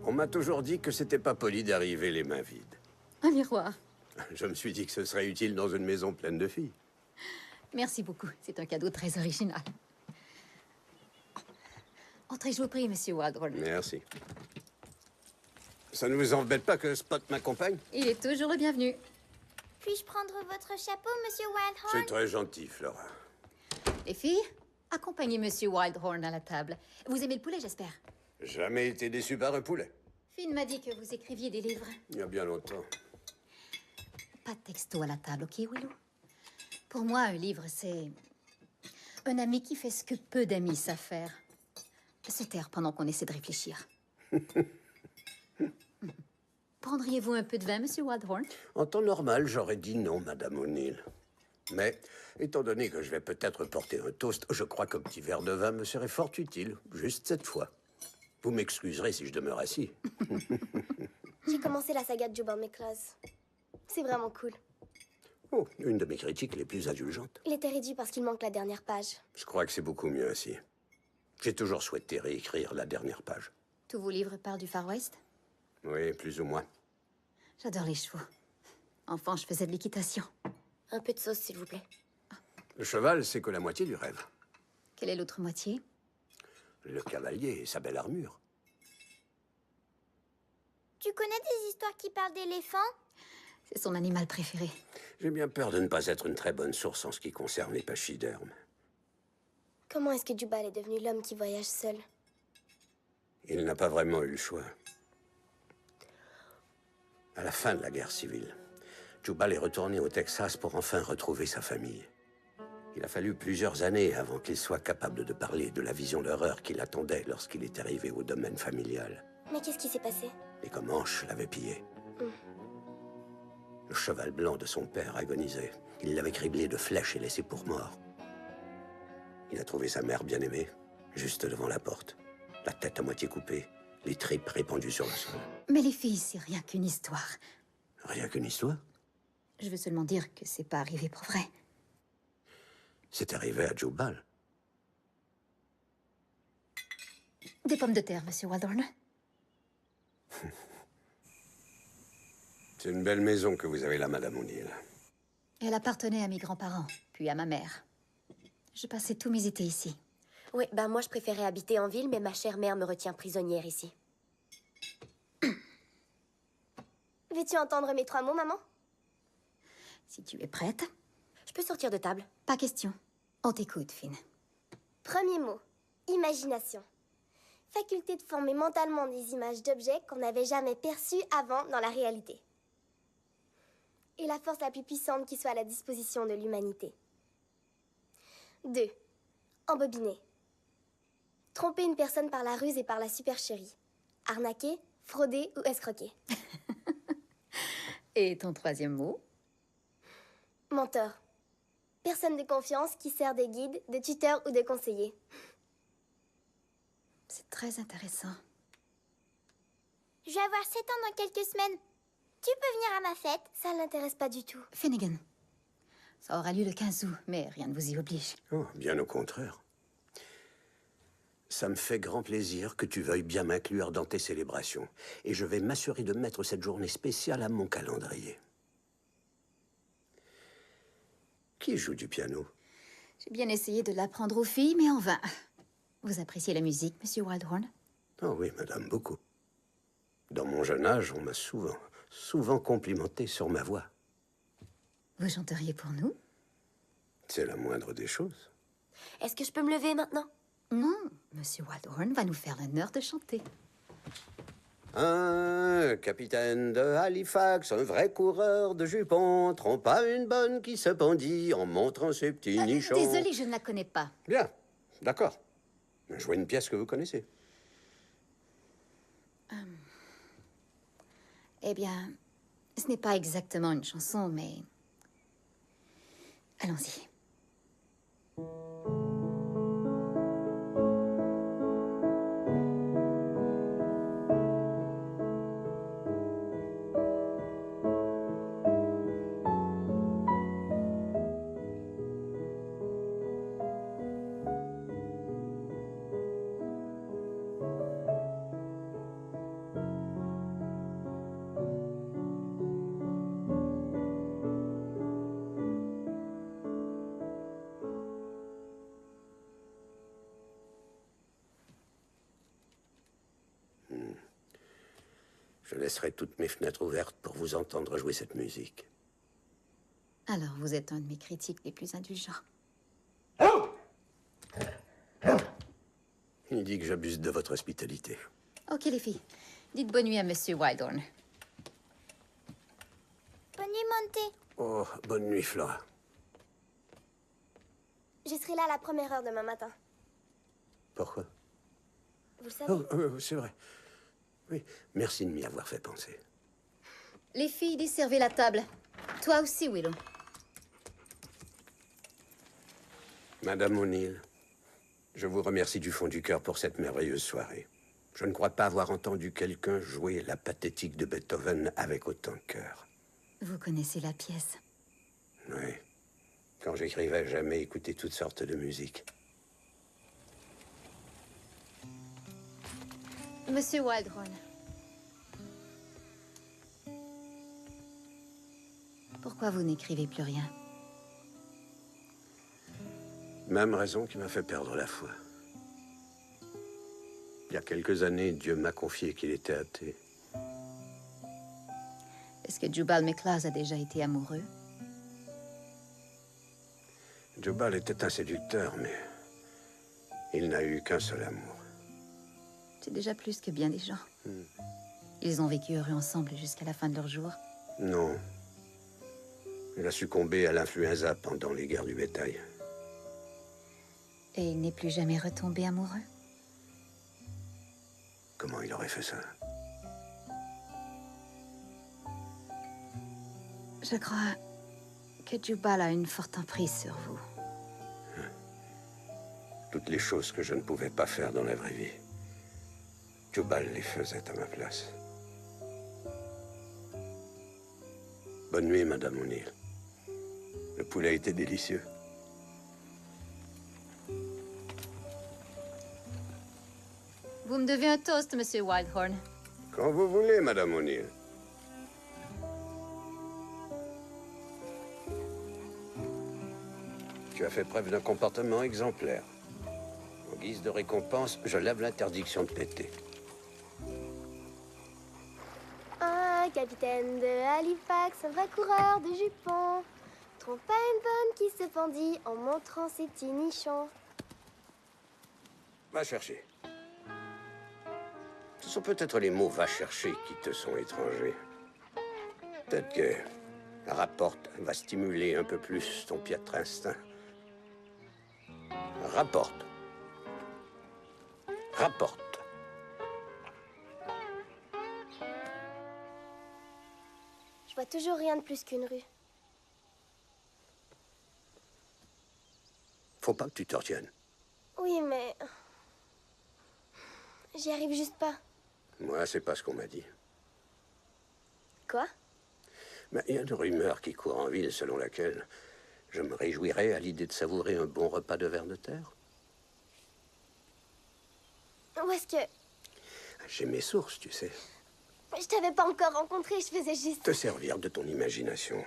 On m'a toujours dit que c'était pas poli d'arriver les mains vides. Un miroir. Je me suis dit que ce serait utile dans une maison pleine de filles. Merci beaucoup. C'est un cadeau très original. Entrez, je vous prie, monsieur Waldron. Merci. Ça ne vous embête pas que Spot m'accompagne? Il est toujours le bienvenu. Puis-je prendre votre chapeau, monsieur Wildhorn? C'est très gentil, Flora. Les filles, accompagnez monsieur Wildhorn à la table. Vous aimez le poulet, j'espère? Jamais été déçu par un poulet. Finn m'a dit que vous écriviez des livres. Il y a bien longtemps. Pas de texto à la table, ok, Willow? Pour moi, un livre, c'est un ami qui fait ce que peu d'amis savent faire. Se taire pendant qu'on essaie de réfléchir. Prendriez-vous un peu de vin, monsieur Wildhorn? En temps normal, j'aurais dit non, Madame O'Neill. Mais, étant donné que je vais peut-être porter un toast, je crois qu'un petit verre de vin me serait fort utile, juste cette fois. Vous m'excuserez si je demeure assis. J'ai commencé la saga de Jubal McClause. C'est vraiment cool. Oh, une de mes critiques les plus indulgentes. Il était réduit parce qu'il manque la dernière page. Je crois que c'est beaucoup mieux ainsi. J'ai toujours souhaité réécrire la dernière page. Tous vos livres parlent du Far West? Oui, plus ou moins. J'adore les chevaux. Enfant, je faisais de l'équitation. Un peu de sauce, s'il vous plaît. Le cheval, c'est que la moitié du rêve. Quelle est l'autre moitié? Le cavalier et sa belle armure. Tu connais des histoires qui parlent d'éléphants? C'est son animal préféré. J'ai bien peur de ne pas être une très bonne source en ce qui concerne les pachydermes. Comment est-ce que Jubal est devenu l'homme qui voyage seul? Il n'a pas vraiment eu le choix. À la fin de la guerre civile, Jubal est retourné au Texas pour enfin retrouver sa famille. Il a fallu plusieurs années avant qu'il soit capable de parler de la vision d'horreur qui l'attendait lorsqu'il est arrivé au domaine familial. Mais qu'est-ce qui s'est passé? Les Comanches l'avaient pillé. Le cheval blanc de son père agonisait. Il l'avait criblé de flèches et laissé pour mort. Il a trouvé sa mère bien-aimée, juste devant la porte. La tête à moitié coupée, les tripes répandues sur le sol. Mais les filles, c'est rien qu'une histoire. Rien qu'une histoire? Je veux seulement dire que c'est pas arrivé pour vrai. C'est arrivé à Jubal. Des pommes de terre, monsieur Waldhorn. C'est une belle maison que vous avez là, Madame O'Neill. Elle appartenait à mes grands-parents, puis à ma mère. Je passais tous mes étés ici. Oui, bah moi je préférais habiter en ville, mais ma chère mère me retient prisonnière ici. Veux-tu entendre mes 3 mots, maman? Si tu es prête. Je peux sortir de table? Pas question. On t'écoute, Finn. Premier mot, imagination. Faculté de former mentalement des images d'objets qu'on n'avait jamais perçues avant dans la réalité. Et la force la plus puissante qui soit à la disposition de l'humanité. 2. Embobiner. Tromper une personne par la ruse et par la supercherie. Arnaquer, frauder ou escroquer. Et ton 3e mot? Mentor. Personne de confiance qui sert de guide, de tuteur ou de conseiller. C'est très intéressant. Je vais avoir 7 ans dans quelques semaines. Tu peux venir à ma fête? Ça l'intéresse pas du tout. Finnegan. Ça aura lieu le 15 août, mais rien ne vous y oblige. Oh, bien au contraire. Ça me fait grand plaisir que tu veuilles bien m'inclure dans tes célébrations. Et je vais m'assurer de mettre cette journée spéciale à mon calendrier. Qui joue du piano? J'ai bien essayé de l'apprendre aux filles, mais en vain. Vous appréciez la musique, Monsieur Wildhorn? Oh oui, madame, beaucoup. Dans mon jeune âge, on m'a souvent complimenté sur ma voix. Vous chanteriez pour nous? C'est la moindre des choses. Est-ce que je peux me lever maintenant? Non, Monsieur Wildhorn va nous faire l'honneur de chanter. Un capitaine de Halifax, un vrai coureur de jupons, trompa une bonne qui se pendit en montrant ses petits nichons. Désolée, je ne la connais pas. Bien, d'accord. Jouez une pièce que vous connaissez. Eh bien, ce n'est pas exactement une chanson, mais... Allons-y. Je laisserai toutes mes fenêtres ouvertes pour vous entendre jouer cette musique. Alors, vous êtes un de mes critiques les plus indulgents. Il dit que j'abuse de votre hospitalité. Ok, les filles. Dites bonne nuit à Monsieur Wildhorn. Bonne nuit, Monté. Oh, bonne nuit, Flora. Je serai là à la première heure demain matin. Pourquoi? Vous le savez. Oh, c'est vrai. Oui, merci de m'y avoir fait penser. Les filles, desservez la table. Toi aussi, Willow. Madame O'Neill, je vous remercie du fond du cœur pour cette merveilleuse soirée. Je ne crois pas avoir entendu quelqu'un jouer la pathétique de Beethoven avec autant de cœur. Vous connaissez la pièce? Oui. Quand j'écrivais, j'aimais écouter toutes sortes de musique. Monsieur Wildhorn. Pourquoi vous n'écrivez plus rien? Même raison qui m'a fait perdre la foi. Il y a quelques années, Dieu m'a confié qu'il était athée. Est-ce que Jubal McLaws a déjà été amoureux? Jubal était un séducteur, mais il n'a eu qu'un seul amour. C'est déjà plus que bien des gens. Ils ont vécu heureux ensemble jusqu'à la fin de leur jour. Non. Il a succombé à l'influenza pendant les guerres du bétail. Et il n'est plus jamais retombé amoureux? Comment il aurait fait ça? Je crois que Jubal a une forte emprise sur vous. Toutes les choses que je ne pouvais pas faire dans la vraie vie, Jubal les faisait à ma place. Bonne nuit, Madame O'Neill. Le poulet était délicieux. Vous me devez un toast, Monsieur Wildhorn. Quand vous voulez, Madame O'Neill. Tu as fait preuve d'un comportement exemplaire. guise de récompense, je lève l'interdiction de péter. Un capitaine de Halifax, un vrai coureur de jupons, trompa une bonne qui se pendit en montrant ses petits nichons. Va chercher. Ce sont peut-être les mots « va chercher » qui te sont étrangers. Peut-être que rapporte va stimuler un peu plus ton piètre instinct. Rapporte. Rapporte. Je vois toujours rien de plus qu'une rue. Faut pas que tu te retiennes. Oui, mais... j'y arrive juste pas. Moi, c'est pas ce qu'on m'a dit. Quoi? Mais il y a une rumeur qui court en ville selon laquelle je me réjouirais à l'idée de savourer un bon repas de vers de terre. Où est-ce que... J'ai mes sources, tu sais. Je t'avais pas encore rencontré, je faisais juste... Te servir de ton imagination.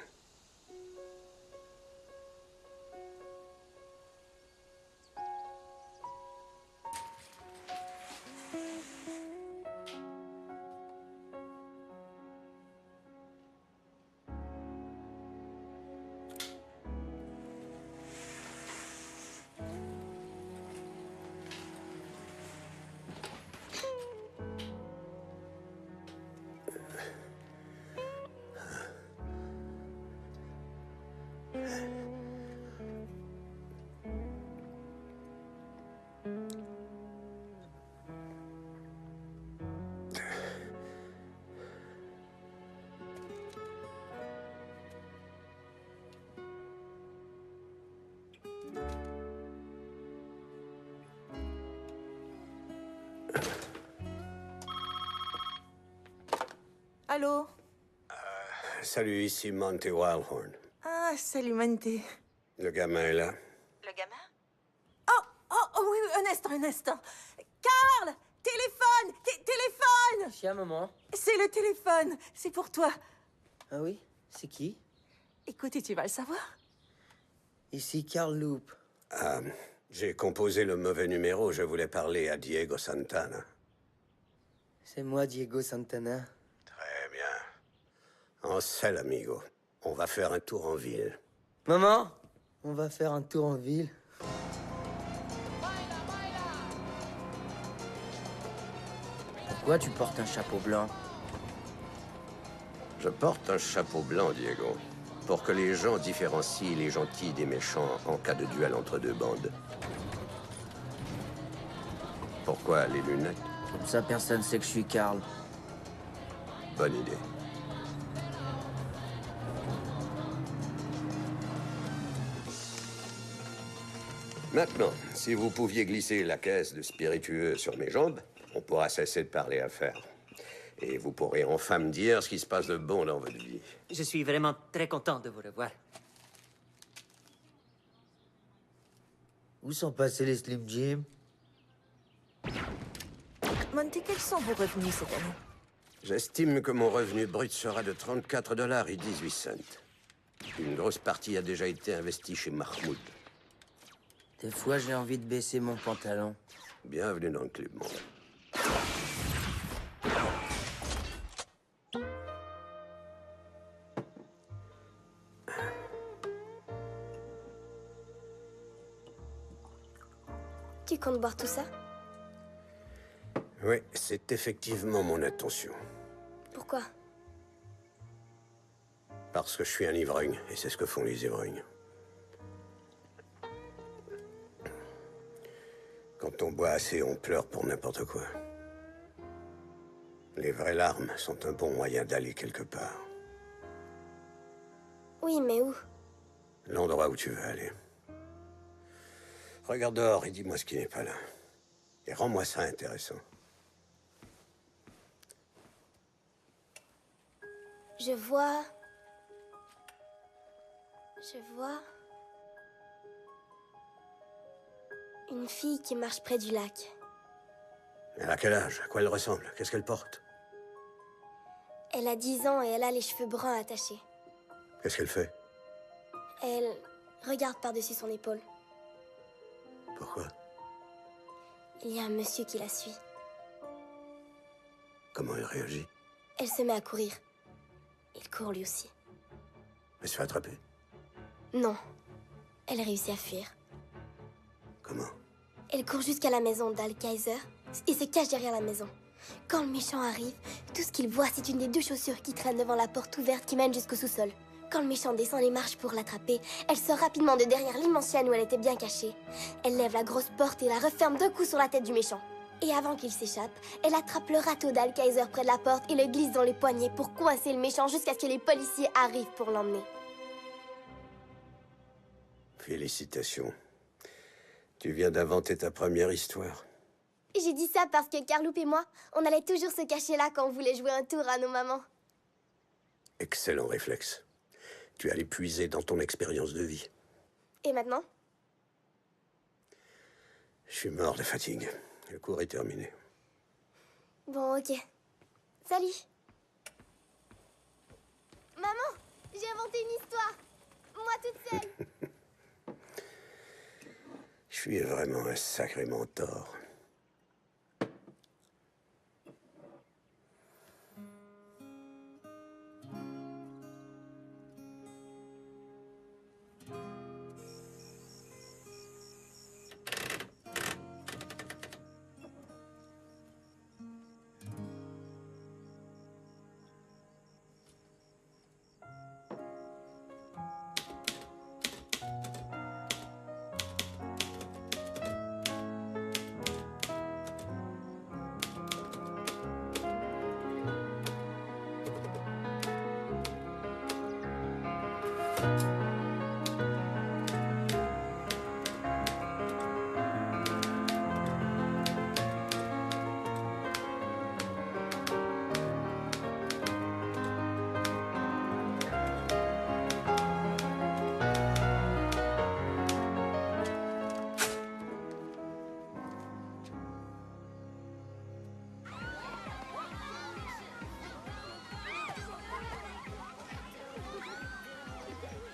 Allô? Salut, ici Monty Wildhorn. Ah, salut, Monty. Le gamin est là. Le gamin? Oh, oui, un instant. Carl! Téléphone! Téléphone! Tiens, maman. C'est le téléphone. C'est pour toi. Ah oui? C'est qui? Écoute, et tu vas le savoir. Ici Carl Loop. Ah, j'ai composé le mauvais numéro. Je voulais parler à Diego Santana. C'est moi, Diego Santana. Très bien. En selle, amigo. On va faire un tour en ville. Maman, on va faire un tour en ville. Pourquoi tu portes un chapeau blanc? Je porte un chapeau blanc, Diego, pour que les gens différencient les gentils des méchants en cas de duel entre deux bandes. Pourquoi les lunettes? Comme ça, personne sait que je suis Carl. Bonne idée. Maintenant, si vous pouviez glisser la caisse de spiritueux sur mes jambes, on pourra cesser de parler affaires. Et vous pourrez enfin me dire ce qui se passe de bon dans votre vie. Je suis vraiment très content de vous revoir. Où sont passés les Slim Jim? Monty, quels sont vos revenus cette année? J'estime que mon revenu brut sera de 34 $ et 18 cents. Une grosse partie a déjà été investie chez Mahmoud. Des fois, j'ai envie de baisser mon pantalon. Bienvenue dans le club, mon gars. Tu comptes boire tout ça? Oui, c'est effectivement mon intention. Pourquoi? Parce que je suis un ivrogne, et c'est ce que font les ivrognes. Quand on boit assez, on pleure pour n'importe quoi. Les vraies larmes sont un bon moyen d'aller quelque part. Oui, mais où? L'endroit où tu veux aller. Regarde dehors et dis-moi ce qui n'est pas là. Et rends-moi ça intéressant. Je vois... une fille qui marche près du lac. Elle a quel âge? À quoi elle ressemble? Qu'est-ce qu'elle porte? Elle a 10 ans et elle a les cheveux bruns attachés. Qu'est-ce qu'elle fait? Elle regarde par-dessus son épaule. Pourquoi? Il y a un monsieur qui la suit. Comment il réagit? Elle se met à courir. Il court lui aussi. Elle se fait attraper. Non. Elle réussit à fuir. Comment? Elle court jusqu'à la maison d'Al Kaiser et se cache derrière la maison. Quand le méchant arrive, tout ce qu'il voit, c'est une des 2 chaussures qui traînent devant la porte ouverte qui mène jusqu'au sous-sol. Quand le méchant descend les marches pour l'attraper, elle sort rapidement de derrière l'immense chaîne où elle était bien cachée. Elle lève la grosse porte et la referme d'un coup sur la tête du méchant. Et avant qu'il s'échappe, elle attrape le râteau d'Al Kaiser près de la porte et le glisse dans les poignets pour coincer le méchant jusqu'à ce que les policiers arrivent pour l'emmener. Félicitations. Tu viens d'inventer ta première histoire. J'ai dit ça parce que Carloup et moi, on allait toujours se cacher là quand on voulait jouer un tour à nos mamans. Excellent réflexe. Tu allais puiser dans ton expérience de vie. Et maintenant? Je suis mort de fatigue. Le cours est terminé. Bon, ok. Salut. Maman, j'ai inventé une histoire. Moi toute seule. Je suis vraiment un sacré mentor.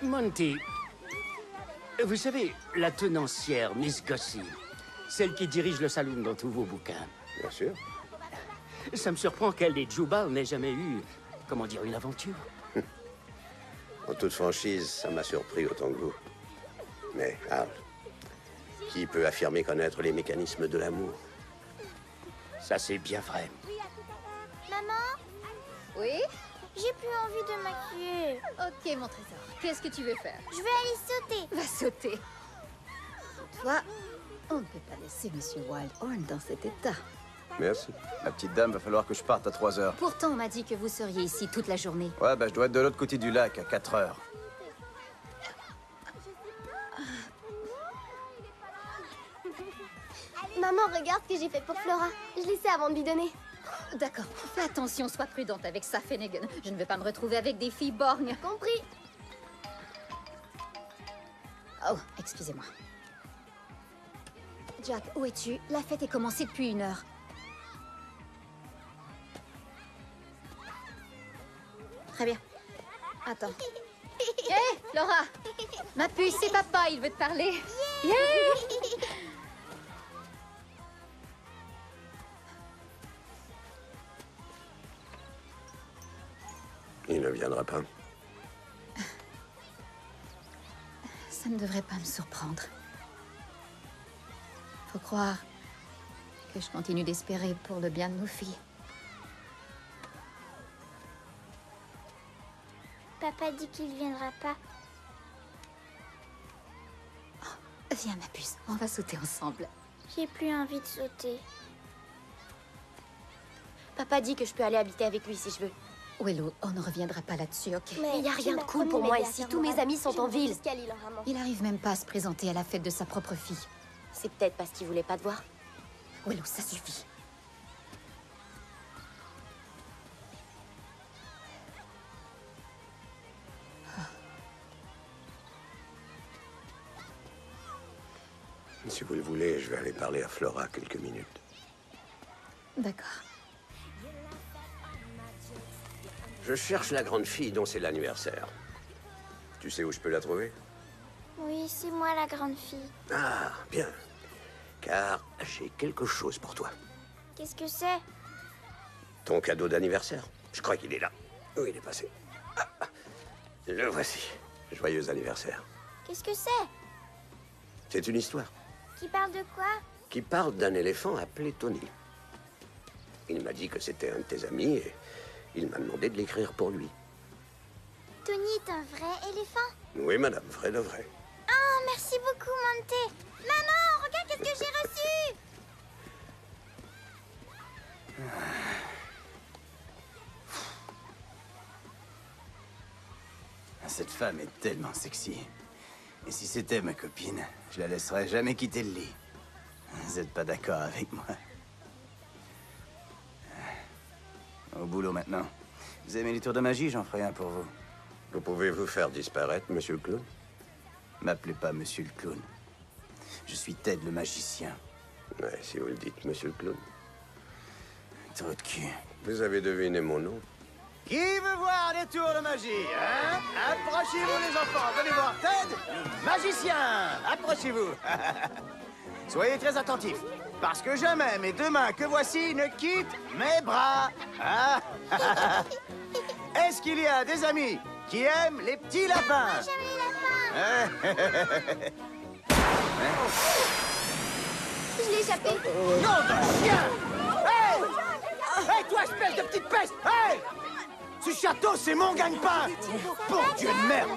Monty, vous savez, la tenancière, Miss Gussie, celle qui dirige le saloon dans tous vos bouquins. Bien sûr. Ça me surprend qu'elle et Jubal n'aient jamais eu, comment dire, une aventure. En toute franchise, ça m'a surpris autant que vous. Mais, Al, qui peut affirmer connaître les mécanismes de l'amour? Ça, c'est bien vrai. Maman, Oui? j'ai plus envie de maquiller. Ok, mon trésor. Qu'est-ce que tu veux faire? Je vais aller sauter. Va sauter. Toi, on ne peut pas laisser Monsieur Wildhorn dans cet état. Merci. La petite dame, va falloir que je parte à 3 heures. Pourtant, on m'a dit que vous seriez ici toute la journée. Ouais, bah je dois être de l'autre côté du lac à 4 heures. Maman, regarde ce que j'ai fait pour Flora. Je l'ai fait avant de lui donner. D'accord. Fais attention, sois prudente avec ça, Finnegan. Je ne veux pas me retrouver avec des filles borgnes. Compris. Oh, excusez-moi. Jack, où es-tu? La fête est commencée depuis 1 heure. Très bien. Attends. Hé, Flora! Ma puce, c'est papa, il veut te parler. Yeah! Il ne viendra pas. Ça ne devrait pas me surprendre. Faut croire que je continue d'espérer pour le bien de nos filles. Papa dit qu'il viendra pas. Viens, ma puce, on va sauter ensemble. J'ai plus envie de sauter. Papa dit que je peux aller habiter avec lui si je veux. Willow, on ne reviendra pas là-dessus, ok? Mais il n'y a rien de cool pour moi ici. Tous mes amis sont en ville. Il arrive même pas à se présenter à la fête de sa propre fille. C'est peut-être parce qu'il voulait pas te voir. Willow, ça suffit. Si vous le voulez, je vais aller parler à Flora quelques minutes. D'accord. Je cherche la grande fille dont c'est l'anniversaire. Tu sais où je peux la trouver? Oui, c'est moi la grande fille. Ah, bien. car j'ai quelque chose pour toi. Qu'est-ce que c'est? Ton cadeau d'anniversaire. Je crois qu'il est là. Où il est passé? Le voici. Joyeux anniversaire. Qu'est-ce que c'est? C'est une histoire Qui parle de quoi? qui parle d'un éléphant appelé Tony. Il m'a dit que c'était un de tes amis et il m'a demandé de l'écrire pour lui. Tony est un vrai éléphant? Oui, madame, vrai de vrai. Oh, merci beaucoup, Monté. Maman, regarde qu'est-ce que j'ai reçu! Cette femme est tellement sexy. Et si c'était ma copine, je la laisserais jamais quitter le lit. Vous n'êtes pas d'accord avec moi? Au boulot maintenant. Vous aimez les tours de magie? J'en ferai un pour vous. Vous pouvez vous faire disparaître, monsieur le clown? M'appelez pas monsieur le clown. Je suis Ted le magicien. Ouais, si vous le dites, monsieur le clown. Trop de cul. Vous avez deviné mon nom? Qui veut voir des tours de magie, hein? Approchez-vous, les enfants. Venez voir Ted, le magicien. Approchez-vous. Soyez très attentifs, parce que jamais mes deux mains que voici ne quittent mes bras. Hein? Est-ce qu'il y a des amis qui aiment les petits lapins? J'aime les lapins. Je l'ai échappé. Nom de chien! Hey! Hey, toi, espèce de petite peste! Hey! Ce château, c'est mon gagne-pain! Bon Dieu de merde!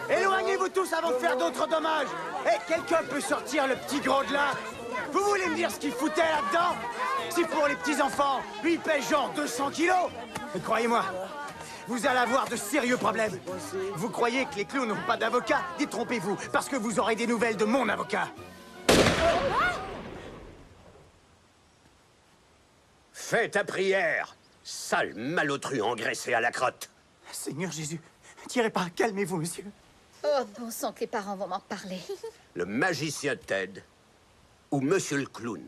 Éloignez-vous tous avant de faire d'autres dommages! Et quelqu'un peut sortir le petit gros de là? Vous voulez me dire ce qu'il foutait là-dedans? Si pour les petits-enfants, lui, il pèse genre 200 kilos! Et croyez-moi, vous allez avoir de sérieux problèmes. Vous croyez que les clowns n'ont pas d'avocat? Détrompez-vous, parce que vous aurez des nouvelles de mon avocat. Fais ta prière, sale malotru engraissé à la crotte. Seigneur Jésus, tirez pas, calmez-vous, monsieur. Oh, bon sang, que les parents vont m'en parler. Le magicien Ted ou monsieur le clown?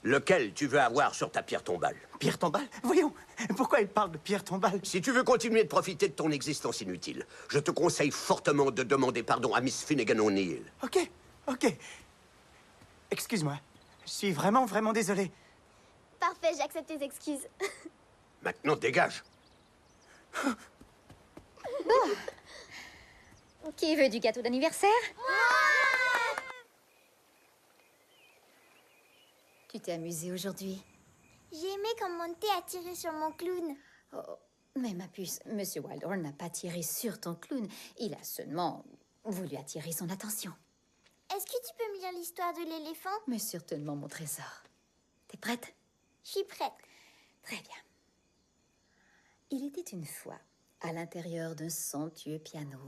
Lequel tu veux avoir sur ta pierre tombale? Pierre tombale? Voyons, pourquoi il parle de pierre tombale? Si tu veux continuer de profiter de ton existence inutile, je te conseille fortement de demander pardon à Miss Finnegan O'Neill. Ok. Excuse-moi, je suis vraiment désolé. Parfait, j'accepte tes excuses. Maintenant, dégage. Qui veut du gâteau d'anniversaire? Tu t'es amusée aujourd'hui? J'ai aimé quand Monté a tiré sur mon clown. Oh, mais ma puce, Monsieur Wildhorn n'a pas tiré sur ton clown. Il a seulement voulu attirer son attention. Est-ce que tu peux me lire l'histoire de l'éléphant? Mais certainement, mon trésor. T'es prête? Je suis prête. Très bien. Il était une fois, à l'intérieur d'un somptueux piano,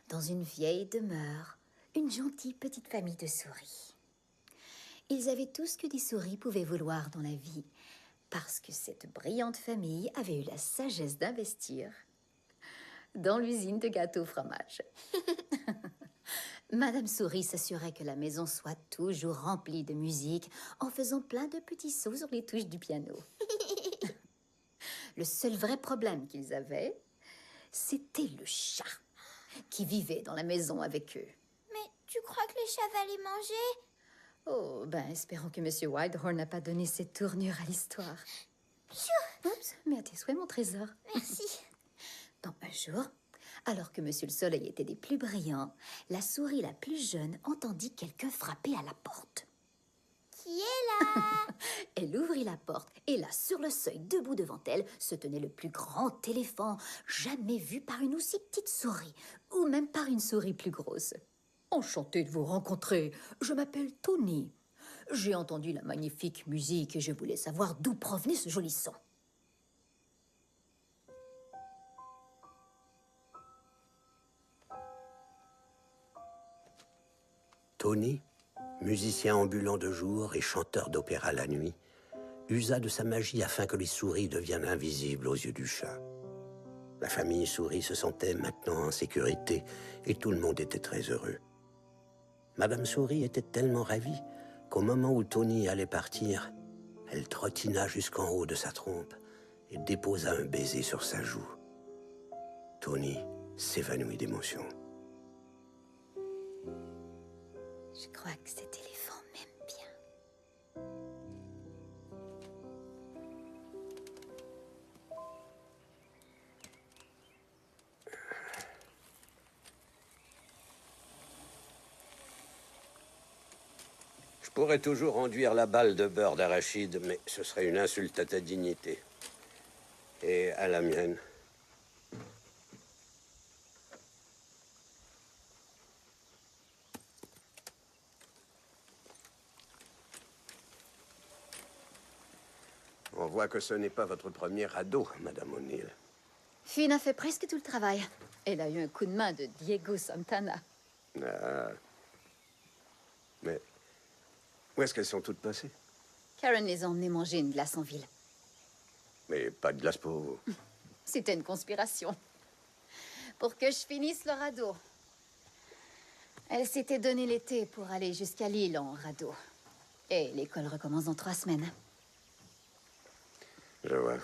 dans une vieille demeure, une gentille petite famille de souris. Ils avaient tout ce que des souris pouvaient vouloir dans la vie, parce que cette brillante famille avait eu la sagesse d'investir dans l'usine de gâteaux au fromage. Madame Souris s'assurait que la maison soit toujours remplie de musique en faisant plein de petits sauts sur les touches du piano. Le seul vrai problème qu'ils avaient, c'était le chat qui vivait dans la maison avec eux. Mais tu crois que le chat va les manger? Oh, ben, espérons que Monsieur Wildhorn n'a pas donné cette tournure à l'histoire. Oups, mais à tes souhaits, mon trésor. Merci. Dans un jour, alors que Monsieur le Soleil était des plus brillants, la souris la plus jeune entendit quelqu'un frapper à la porte. Qui est là? Elle ouvrit la porte et là, sur le seuil, debout devant elle, se tenait le plus grand éléphant jamais vu par une aussi petite souris, ou même par une souris plus grosse. Enchantée de vous rencontrer, je m'appelle Tony. J'ai entendu la magnifique musique et je voulais savoir d'où provenait ce joli son. Tony, musicien ambulant de jour et chanteur d'opéra la nuit, usa de sa magie afin que les souris deviennent invisibles aux yeux du chat. La famille souris se sentait maintenant en sécurité et tout le monde était très heureux. Madame Souris était tellement ravie qu'au moment où Tony allait partir, elle trottina jusqu'en haut de sa trompe et déposa un baiser sur sa joue. Tony s'évanouit d'émotion. Je crois que cet éléphant m'aime bien. pourrais toujours enduire la balle de beurre d'arachide, mais ce serait une insulte à ta dignité. Et à la mienne. On voit que ce n'est pas votre premier radeau, Madame O'Neill. Finn a fait presque tout le travail. Elle a eu un coup de main de Diego Santana. Ah. Mais où est-ce qu'elles sont toutes passées? Karen les a emmenées manger une glace en ville. Mais pas de glace pour vous. C'était une conspiration. Pour que je finisse le radeau. Elle s'était donné l'été pour aller jusqu'à Lille en radeau. Et l'école recommence dans 3 semaines. Je vois.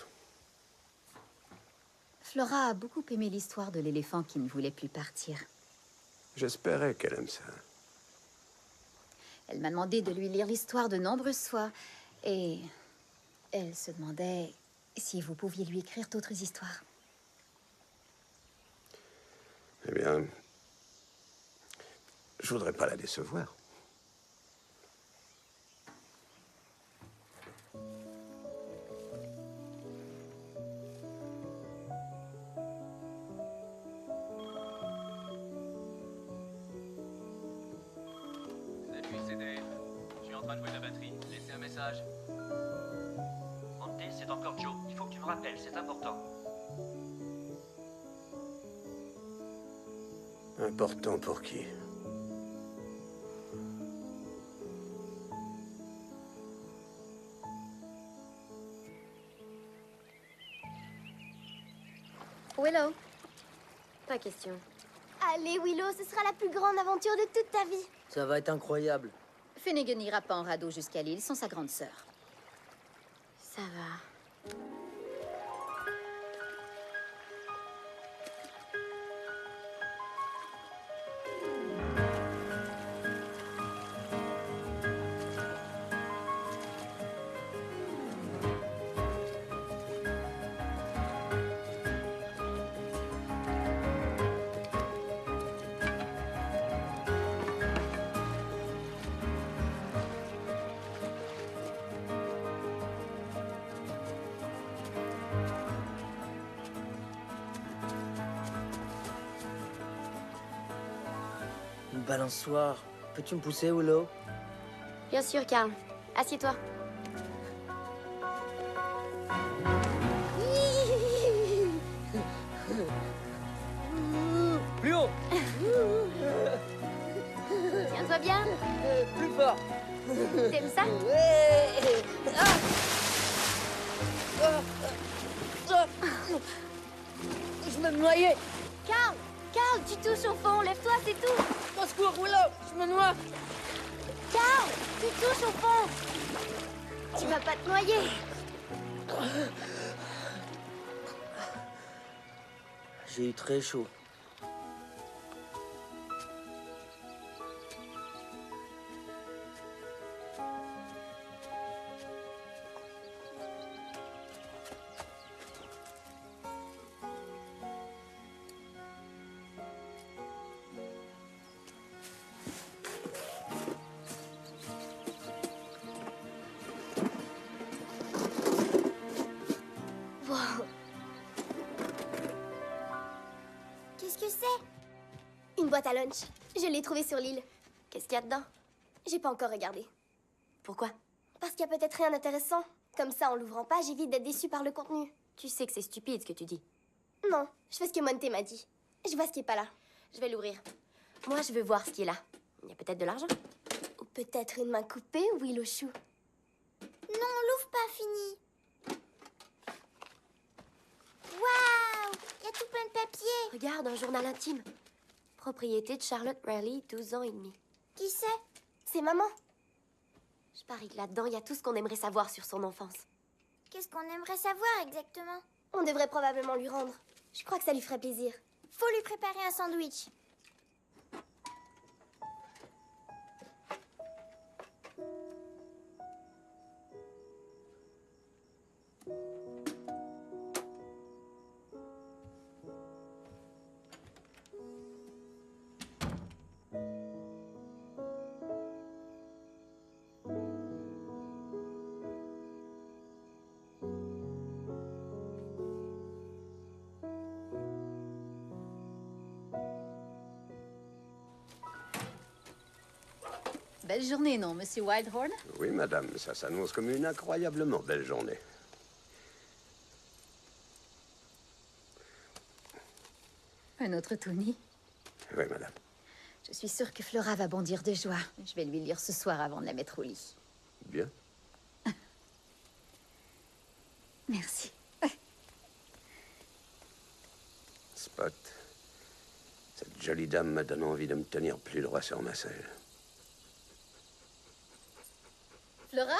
Flora a beaucoup aimé l'histoire de l'éléphant qui ne voulait plus partir. J'espérais qu'elle aime ça. Elle m'a demandé de lui lire l'histoire de nombreuses fois. Et elle se demandait si vous pouviez lui écrire d'autres histoires. Eh bien, je voudrais pas la décevoir. Salut, c'est Dave. Je suis en train de jouer de la batterie. Laissez un message. Monté, c'est encore Joe. Il faut que tu me rappelles, c'est important. Important pour qui? Willow. Pas question. Allez, Willow, ce sera la plus grande aventure de toute ta vie. Ça va être incroyable. Finnegan n'ira pas en radeau jusqu'à Lille sans sa grande sœur. Ça va. Une balançoire. Peux-tu me pousser, Willow? Bien sûr, Carl. Assieds-toi. Plus haut. Tiens-toi bien. Plus fort. T'aimes ça? Je vais me noyer. Carl! Carl, tu touches au fond. Lève-toi, c'est tout. Au secours, Willow. Je me noie. Carl, tu touches au fond. Tu vas pas te noyer. J'ai eu très chaud. Wow. Qu'est-ce que c'est? Une boîte à lunch. Je l'ai trouvée sur l'île. Qu'est-ce qu'il y a dedans? J'ai pas encore regardé. Pourquoi? Parce qu'il y a peut-être rien d'intéressant. Comme ça, en l'ouvrant pas, j'évite d'être déçue par le contenu. Tu sais que c'est stupide ce que tu dis. Non, je fais ce que Monté m'a dit. Je vois ce qui est pas là. Je vais l'ouvrir. Moi, je veux voir ce qui est là. Il y a peut-être de l'argent. Ou peut-être une main coupée, Willow Chou. Non, l'ouvre pas, fini. Waouh! Il y a tout plein de papiers. Regarde, un journal intime. Propriété de Charlotte Raleigh, 12 ans et demi. Qui c'est? C'est maman. Je parie que là-dedans, il y a tout ce qu'on aimerait savoir sur son enfance. Qu'est-ce qu'on aimerait savoir exactement? On devrait probablement lui rendre. Je crois que ça lui ferait plaisir. Faut lui préparer un sandwich. belle journée, non, monsieur Wildhorn? Oui, madame, ça s'annonce comme une incroyablement belle journée. Un autre Tony? Oui, madame. Je suis sûre que Flora va bondir de joie. Je vais lui lire ce soir avant de la mettre au lit. Bien. Merci. Spot, cette jolie dame me donne envie de me tenir plus droit sur ma selle. Flora,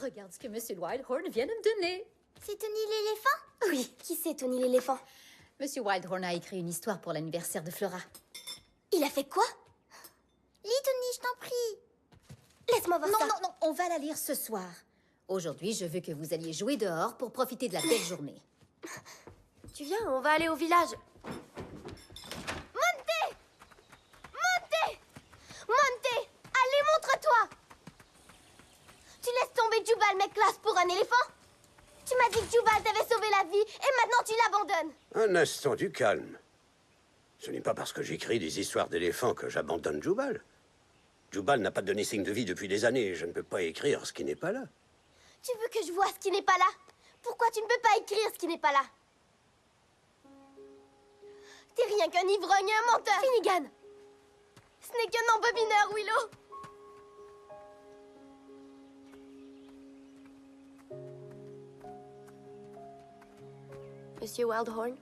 regarde ce que monsieur Wildhorn vient de me donner. C'est Tony l'éléphant? Oui. Qui c'est Tony l'éléphant? Monsieur Wildhorn a écrit une histoire pour l'anniversaire de Flora. Il a fait quoi? Lis Tony, je t'en prie. Laisse-moi voir ça. Non, non, on va la lire ce soir. Aujourd'hui, je veux que vous alliez jouer dehors pour profiter de la belle journée. Tu viens, on va aller au village. Monté! Monté! Monté! Allez, montre-toi! Tu laisses tomber Jubal McClass pour un éléphant? Tu m'as dit que Jubal t'avait sauvé la vie et maintenant tu l'abandonnes. Un instant du calme. Ce n'est pas parce que j'écris des histoires d'éléphants que j'abandonne Jubal. Jubal n'a pas donné signe de vie depuis des années. Je ne peux pas écrire ce qui n'est pas là. Tu veux que je vois ce qui n'est pas là? Pourquoi tu ne peux pas écrire ce qui n'est pas là? T'es rien qu'un ivrogne et un menteur. Finnegan! Ce n'est qu'un embobineur, Willow. Monsieur Wildhorn,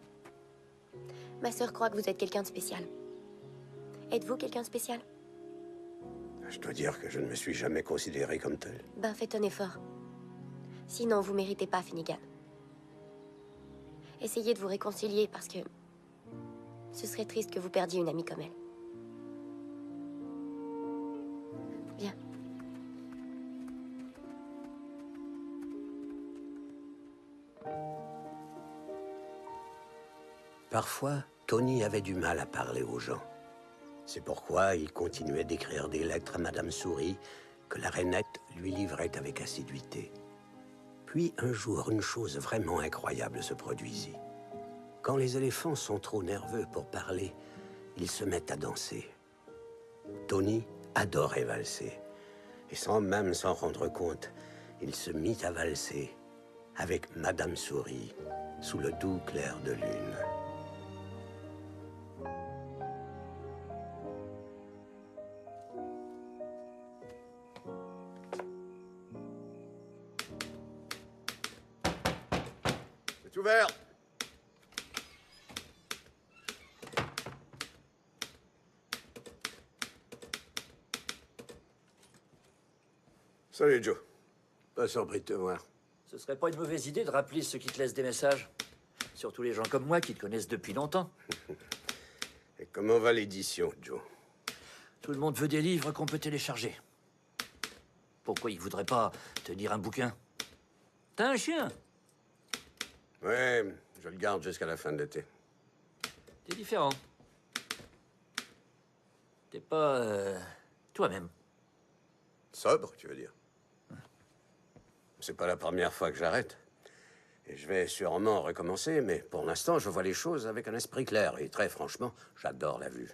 ma sœur croit que vous êtes quelqu'un de spécial. Êtes-vous quelqu'un de spécial? Je dois dire que je ne me suis jamais considéré comme tel. Ben, faites un effort. Sinon, vous méritez pas Finnegan. Essayez de vous réconcilier parce que ce serait triste que vous perdiez une amie comme elle. Bien. Parfois, Tony avait du mal à parler aux gens. C'est pourquoi il continuait d'écrire des lettres à Madame Souris que la rainette lui livrait avec assiduité. Puis un jour, une chose vraiment incroyable se produisit. Quand les éléphants sont trop nerveux pour parler, ils se mettent à danser. Tony adorait valser. Et sans même s'en rendre compte, il se mit à valser avec Madame Souris sous le doux clair de lune. C'est ouvert. Salut, Joe. Pas surpris de te voir. Ce serait pas une mauvaise idée de rappeler ceux qui te laissent des messages. Surtout les gens comme moi qui te connaissent depuis longtemps. Et comment va l'édition, Joe? Tout le monde veut des livres qu'on peut télécharger. Pourquoi ils voudraient pas te lire un bouquin? T'as un chien? Ouais, je le garde jusqu'à la fin de l'été. T'es différent. T'es pas toi-même. Sobre, tu veux dire? C'est pas la première fois que j'arrête. Et je vais sûrement recommencer, mais pour l'instant, je vois les choses avec un esprit clair. Et très franchement, j'adore la vue.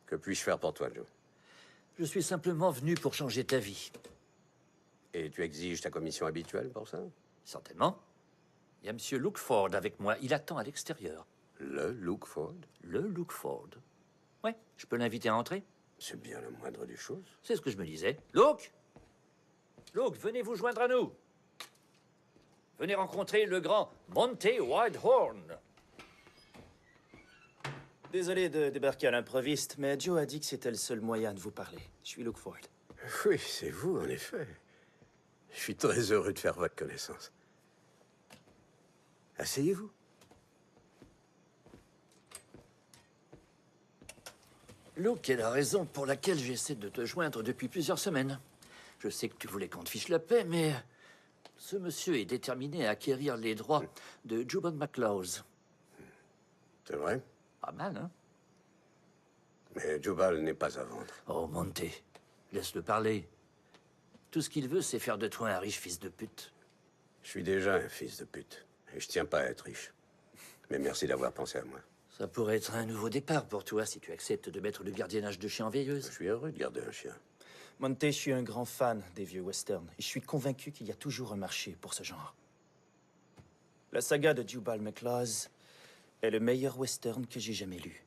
Que puis-je faire pour toi, Joe? Je suis simplement venu pour changer ta vie. Et tu exiges ta commission habituelle pour ça? Certainement. Il y a Monsieur Lookford avec moi. Il attend à l'extérieur. Le Lookford? Le Lookford. Ouais, je peux l'inviter à entrer? C'est bien la moindre des choses. C'est ce que je me disais. Luke! Luke, venez vous joindre à nous. Venez rencontrer le grand Monty Wildhorn. Désolé de débarquer à l'improviste, mais Joe a dit que c'était le seul moyen de vous parler. Je suis Luke Ford. Oui, c'est vous, en effet. Je suis très heureux de faire votre connaissance. Asseyez-vous. Luke est la raison pour laquelle j'essaie de te joindre depuis plusieurs semaines. Je sais que tu voulais qu'on te fiche la paix, mais ce monsieur est déterminé à acquérir les droits de Jubal McClaws. C'est vrai? Pas mal, hein? Mais Jubal n'est pas à vendre. Oh, Monty, laisse-le parler. Tout ce qu'il veut, c'est faire de toi un riche fils de pute. Je suis déjà un fils de pute. Et je tiens pas à être riche. Mais merci d'avoir pensé à moi. Ça pourrait être un nouveau départ pour toi si tu acceptes de mettre le gardiennage de chien en veilleuse. Je suis heureux de garder un chien. Monte, je suis un grand fan des vieux westerns, et je suis convaincu qu'il y a toujours un marché pour ce genre. La saga de Jubal McLaws est le meilleur western que j'ai jamais lu.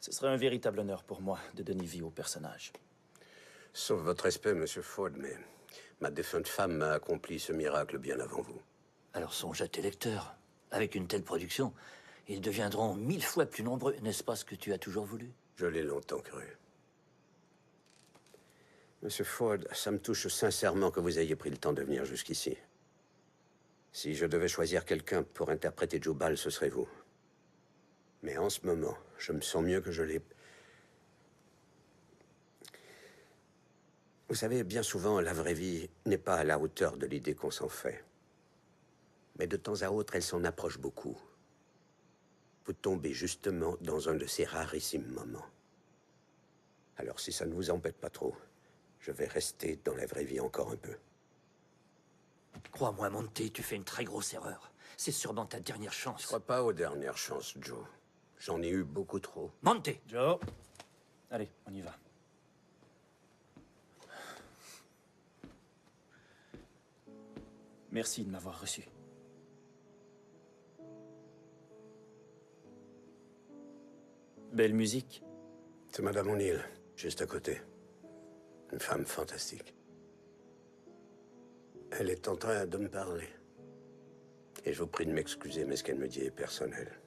Ce serait un véritable honneur pour moi de donner vie au personnage. Sauf votre respect, Monsieur Ford, mais ma défunte femme m'a accompli ce miracle bien avant vous. Alors songe à tes lecteurs. Avec une telle production, ils deviendront 1000 fois plus nombreux, n'est-ce pas ce que tu as toujours voulu? Je l'ai longtemps cru. Monsieur Ford, ça me touche sincèrement que vous ayez pris le temps de venir jusqu'ici. Si je devais choisir quelqu'un pour interpréter Jubal, ce serait vous. Mais en ce moment, je me sens mieux que je l'ai. Vous savez, bien souvent, la vraie vie n'est pas à la hauteur de l'idée qu'on s'en fait. Mais de temps à autre, elle s'en approche beaucoup. Vous tombez justement dans un de ces rarissimes moments. Alors si ça ne vous embête pas trop, je vais rester dans la vraie vie encore un peu. Crois-moi, Monte, tu fais une très grosse erreur. C'est sûrement ta dernière chance. Je crois pas aux dernières chances, Joe. J'en ai eu beaucoup trop. Monte! Joe, allez, on y va. Merci de m'avoir reçu. Belle musique. C'est Madame O'Neill, juste à côté. Une femme fantastique. Elle est en train de me parler. Et je vous prie de m'excuser, mais ce qu'elle me dit est personnel.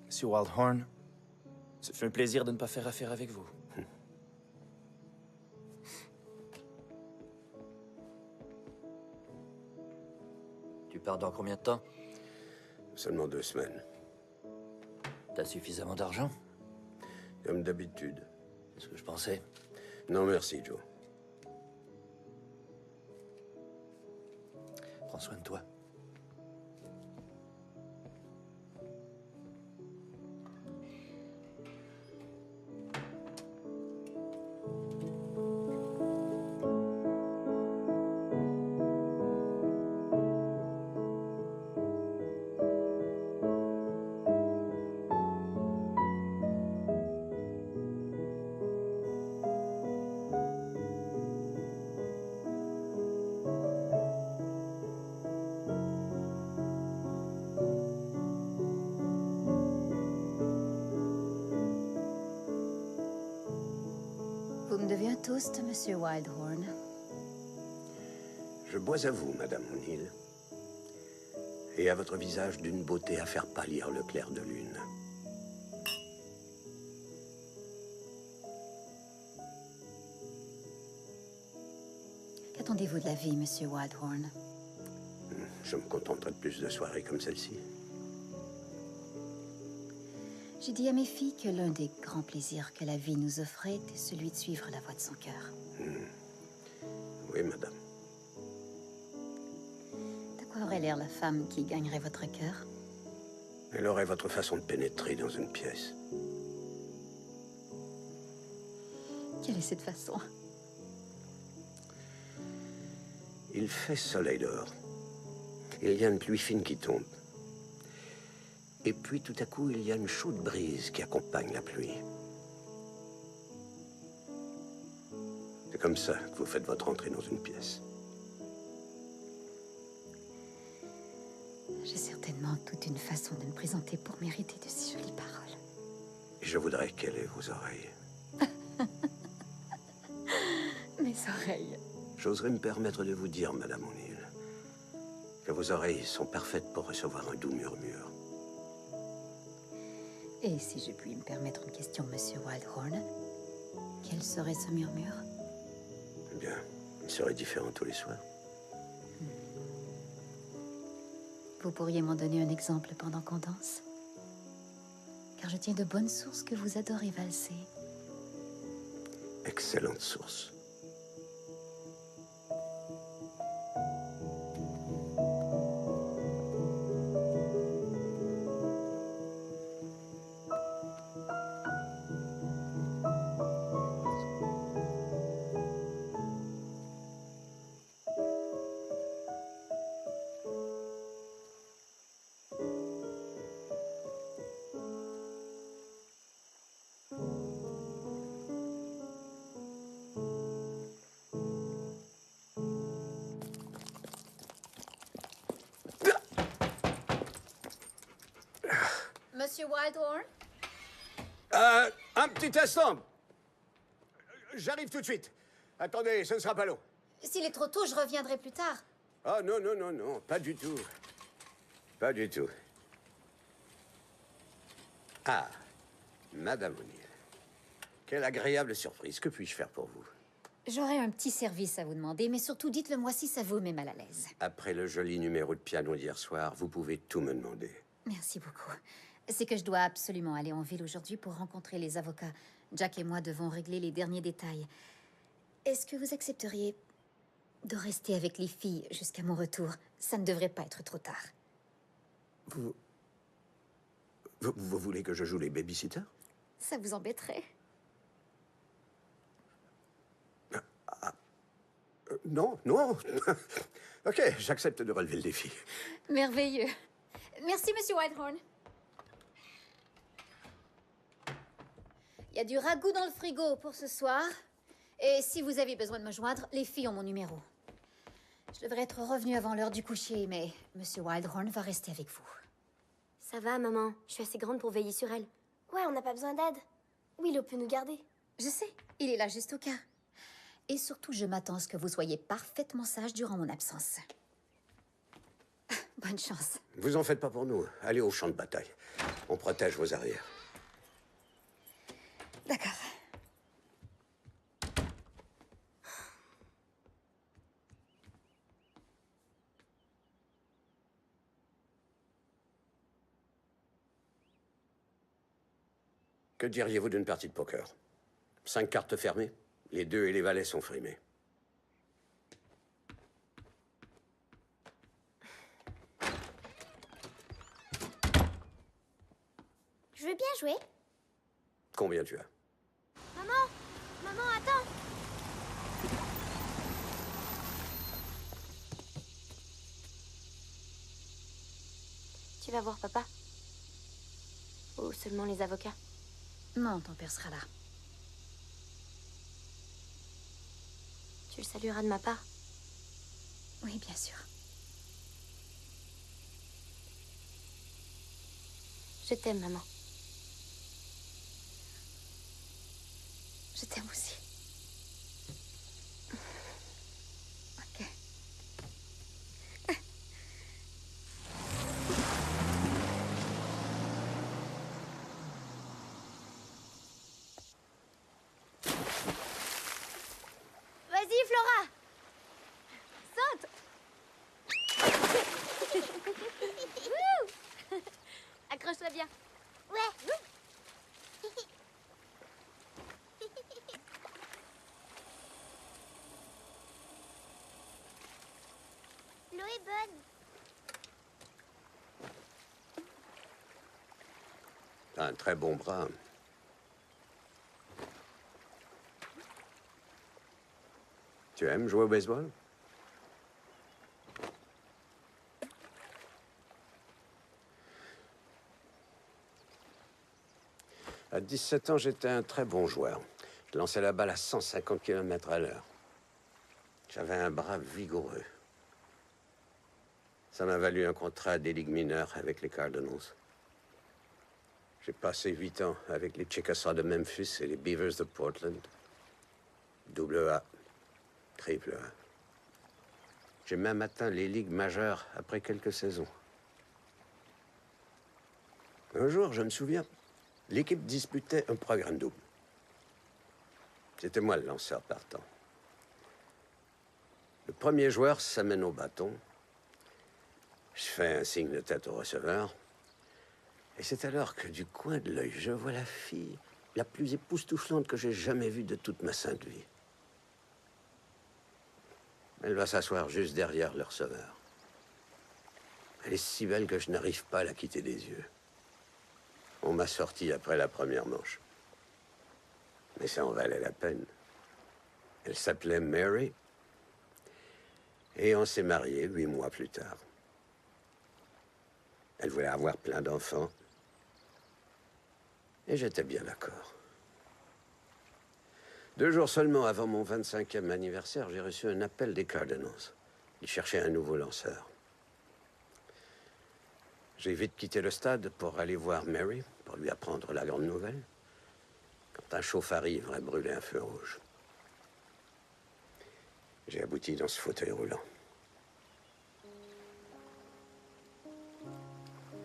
Monsieur Wildhorn, ça fait un plaisir de ne pas faire affaire avec vous. Tu pars dans combien de temps? Seulement 2 semaines. T'as suffisamment d'argent? Comme d'habitude. C'est ce que je pensais. Non, merci, Joe. Prends soin de toi. Vous me devez un toast, Monsieur Wildhorn. Je bois à vous, Madame O'Neill. Et à votre visage d'une beauté à faire pâlir le clair de lune. Qu'attendez-vous de la vie, Monsieur Wildhorn? Je me contenterai de plus de soirées comme celle-ci. J'ai dit à mes filles que l'un des grands plaisirs que la vie nous offrait était celui de suivre la voie de son cœur. Oui, madame. De quoi aurait l'air la femme qui gagnerait votre cœur? Elle aurait votre façon de pénétrer dans une pièce. Quelle est cette façon? Il fait soleil dehors. Il y a une pluie fine qui tombe. Et puis, tout à coup, il y a une chaude brise qui accompagne la pluie. C'est comme ça que vous faites votre entrée dans une pièce. J'ai certainement toute une façon de me présenter pour mériter de si jolies paroles. Et je voudrais qu'elle ait vos oreilles. Mes oreilles. J'oserais me permettre de vous dire, Madame O'Neill, que vos oreilles sont parfaites pour recevoir un doux murmure. Et si je puis me permettre une question, Monsieur Wildhorn, quel serait ce murmure? Eh bien, il serait différent tous les soirs. Vous pourriez m'en donner un exemple pendant qu'on danse? Car je tiens de bonnes sources que vous adorez valser. Excellente source. Monsieur Wildhorn? Un petit instant. J'arrive tout de suite. Attendez, ce ne sera pas long. S'il est trop tôt, je reviendrai plus tard. Oh non, non, non, non, pas du tout. Pas du tout. Ah, Madame O'Neill. Quelle agréable surprise. Que puis-je faire pour vous? J'aurais un petit service à vous demander, mais surtout dites-le moi si ça vous met mal à l'aise. Après le joli numéro de piano d'hier soir, vous pouvez tout me demander. Merci beaucoup. C'est que je dois absolument aller en ville aujourd'hui pour rencontrer les avocats. Jack et moi devons régler les derniers détails. Est-ce que vous accepteriez de rester avec les filles jusqu'à mon retour? Ça ne devrait pas être trop tard. Vous voulez que je joue les babysitters? Ça vous embêterait? Non, non. Ok, j'accepte de relever le défi. Merveilleux. Merci, Monsieur Whitehorn. Il y a du ragoût dans le frigo pour ce soir. Et si vous avez besoin de me joindre, les filles ont mon numéro. Je devrais être revenue avant l'heure du coucher, mais Monsieur Wildhorn va rester avec vous. Ça va, maman. Je suis assez grande pour veiller sur elle. Ouais, on n'a pas besoin d'aide. Willow peut nous garder. Je sais, il est là juste au cas. Et surtout, je m'attends à ce que vous soyez parfaitement sage durant mon absence. Bonne chance. Vous en faites pas pour nous. Allez au champ de bataille. On protège vos arrières. D'accord. Que diriez-vous d'une partie de poker? 5 cartes fermées. Les 2 et les valets sont frimés. Je veux bien jouer. Combien tu as? Maman! Maman, attends! Tu vas voir papa? Ou seulement les avocats? Non, ton père sera là. Tu le salueras de ma part? Oui, bien sûr. Je t'aime, maman. Je t'aime aussi. Ok. Vas-y, Flora! Saute! Wouh! Accroche-toi bien. Ouais. L'eau est bonne. T'as un très bon bras. Tu aimes jouer au baseball? À 17 ans, j'étais un très bon joueur. Je lançais la balle à 150 km/h. J'avais un bras vigoureux. Ça m'a valu un contrat des ligues mineures avec les Cardinals. J'ai passé 8 ans avec les Chickasaws de Memphis et les Beavers de Portland. Double A, triple A. J'ai même atteint les ligues majeures après quelques saisons. Un jour, je me souviens, l'équipe disputait un programme double. C'était moi le lanceur partant. Le premier joueur s'amène au bâton. Je fais un signe de tête au receveur. Et c'est alors que du coin de l'œil, je vois la fille la plus époustouflante que j'ai jamais vue de toute ma sainte vie. Elle va s'asseoir juste derrière le receveur. Elle est si belle que je n'arrive pas à la quitter des yeux. On m'a sorti après la première manche. Mais ça en valait la peine. Elle s'appelait Mary. Et on s'est mariés 8 mois plus tard. Elle voulait avoir plein d'enfants. Et j'étais bien d'accord. 2 jours seulement avant mon 25e anniversaire, j'ai reçu un appel des Cardinals. Ils cherchaient un nouveau lanceur. J'ai vite quitté le stade pour aller voir Mary, pour lui apprendre la grande nouvelle. Quand un chauffard ivre a brûlé un feu rouge. J'ai abouti dans ce fauteuil roulant.